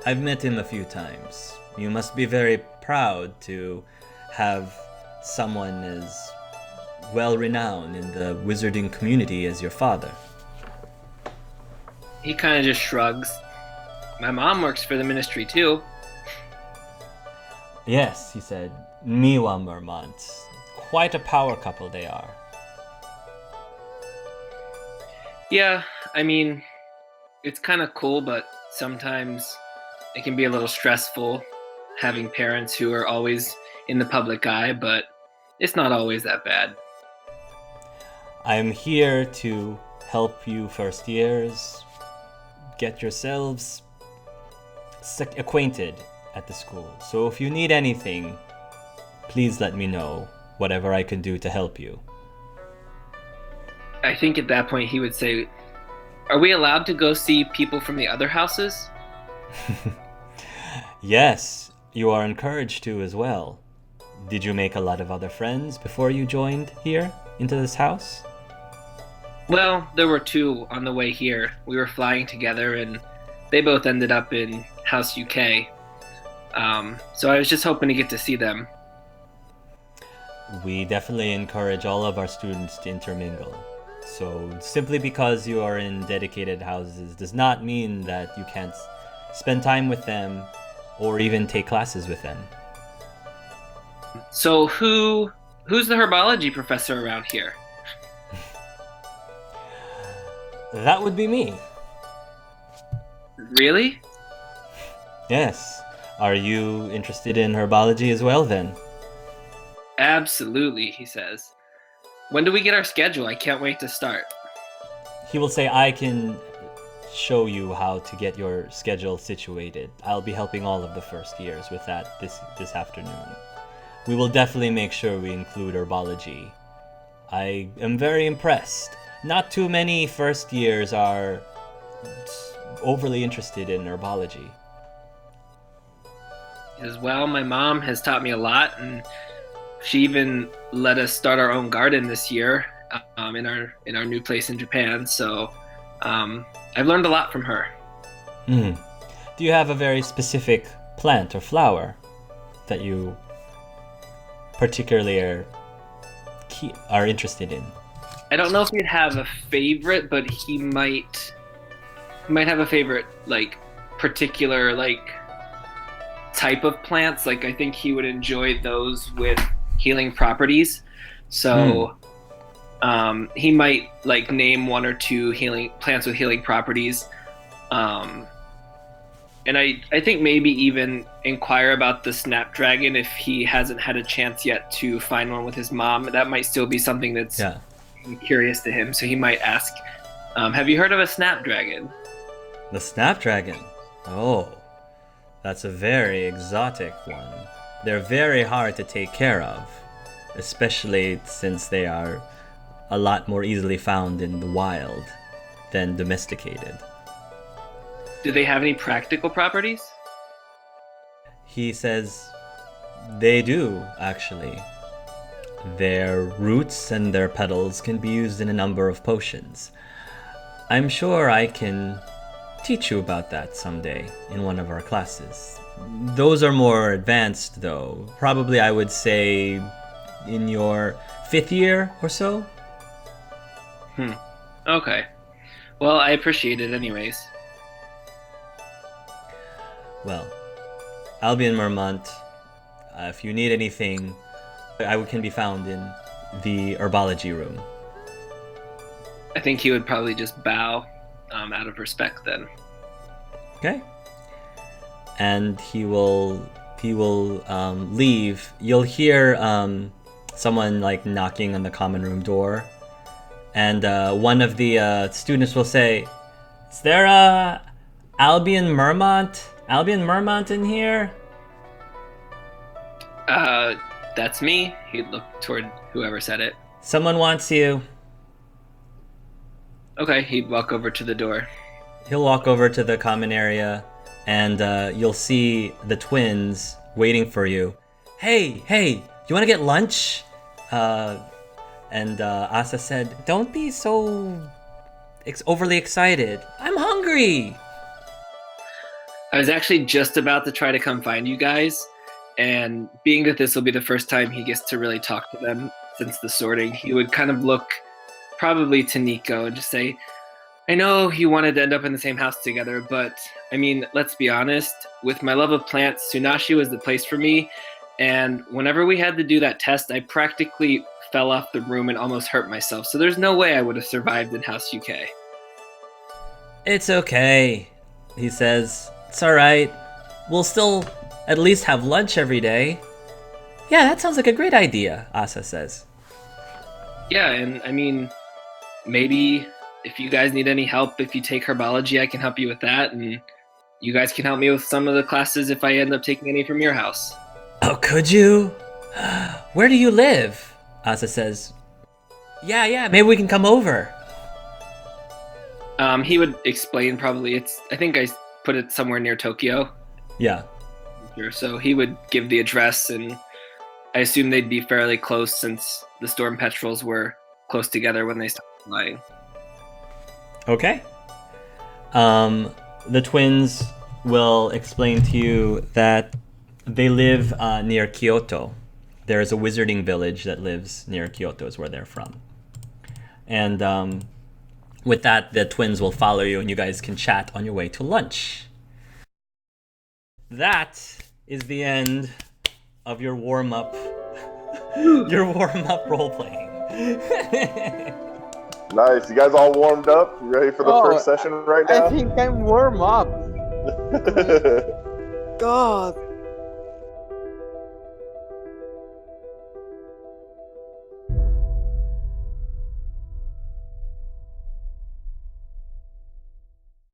I've met him a few times. You must be very proud to have someone as well-renowned in the wizarding community as your father. He kind of just shrugs. My mom works for the ministry too. Yes, he said. Miwa Mermont. Quite a power couple they are. Yeah, I mean, it's kind of cool, but sometimes it can be a little stressful having parents who are always in the public eye, but it's not always that bad. I'm here to help you first years get yourselves acquainted at the school. So if you need anything, please let me know, whatever I can do to help you. I think at that point he would say, are we allowed to go see people from the other houses? Yes, you are encouraged to as well. Did you make a lot of other friends before you joined here into this house? Well, there were two on the way here. We were flying together and they both ended up in House UK. So I was just hoping to get to see them. We definitely encourage all of our students to intermingle. So simply because you are in dedicated houses does not mean that you can't spend time with them or even take classes with them. So who's the herbology professor around here? That would be me. Really? Yes. Are you interested in herbology as well then? Absolutely, he says. When do we get our schedule? I can't wait to start. He will say, I can show you how to get your schedule situated. I'll be helping all of the first years with that this afternoon. We will definitely make sure we include herbology. I am very impressed. Not too many first years are overly interested in herbology. He says, well, my mom has taught me a lot, and she even let us start our own garden this year in our new place in Japan. So I've learned a lot from her. Do you have a very specific plant or flower that you particularly are interested in? I don't know if he'd have a favorite, but he might have a favorite, like, particular, like, type of plants. Like, I think he would enjoy those with healing properties. So he might, like, name one or two plants with healing properties. And I think maybe even inquire about the snapdragon if he hasn't had a chance yet to find one with his mom. That might still be something that's curious to him. So he might ask, have you heard of a snapdragon? The snapdragon? Oh, that's a very exotic one. They're very hard to take care of, especially since they are a lot more easily found in the wild than domesticated. Do they have any practical properties? He says they do, actually. Their roots and their petals can be used in a number of potions. I'm sure I can teach you about that someday in one of our classes. Those are more advanced, though. Probably, I would say, in your 5th year or so. Okay. Well, I appreciate it anyways. Well, Albion Mermont, if you need anything, I can be found in the herbology room. I think he would probably just bow out of respect then. Okay. And he will leave. You'll hear someone like knocking on the common room door, and one of the students will say, "Is there Albion Mermont Albion Mermont in here? That's me. He'd look toward whoever said it. Someone wants you. Okay, he'd walk over to the door. He'll walk over to the common area, and you'll see the twins waiting for you. Hey, you want to get lunch? And Asa said, don't be so overly excited. I'm hungry. I was actually just about to try to come find you guys, and being that this will be the first time he gets to really talk to them since the sorting, he would kind of look probably to Nico and just say, I know you wanted to end up in the same house together, but I mean, let's be honest, with my love of plants, Tsunashi was the place for me, and whenever we had to do that test, I practically fell off the room and almost hurt myself, so there's no way I would have survived in House UK. It's okay, he says. It's alright. We'll still at least have lunch every day. Yeah, that sounds like a great idea, Asa says. Yeah, and I mean, maybe if you guys need any help, if you take herbology, I can help you with that, and you guys can help me with some of the classes if I end up taking any from your house. Oh, could you? Where do you live? Asa says. Yeah, maybe we can come over. He would explain probably. I think I put it somewhere near Tokyo. Yeah. So he would give the address, and I assume they'd be fairly close since the storm petrels were close together when they started flying. Okay. The twins will explain to you that they live near Kyoto. There is a wizarding village that lives near Kyoto, is where they're from. And with that, the twins will follow you, and you guys can chat on your way to lunch. That is the end of your warm-up. Your warm-up role-playing. Nice. You guys all warmed up? You ready for the first session right now? I think I'm warm up. God.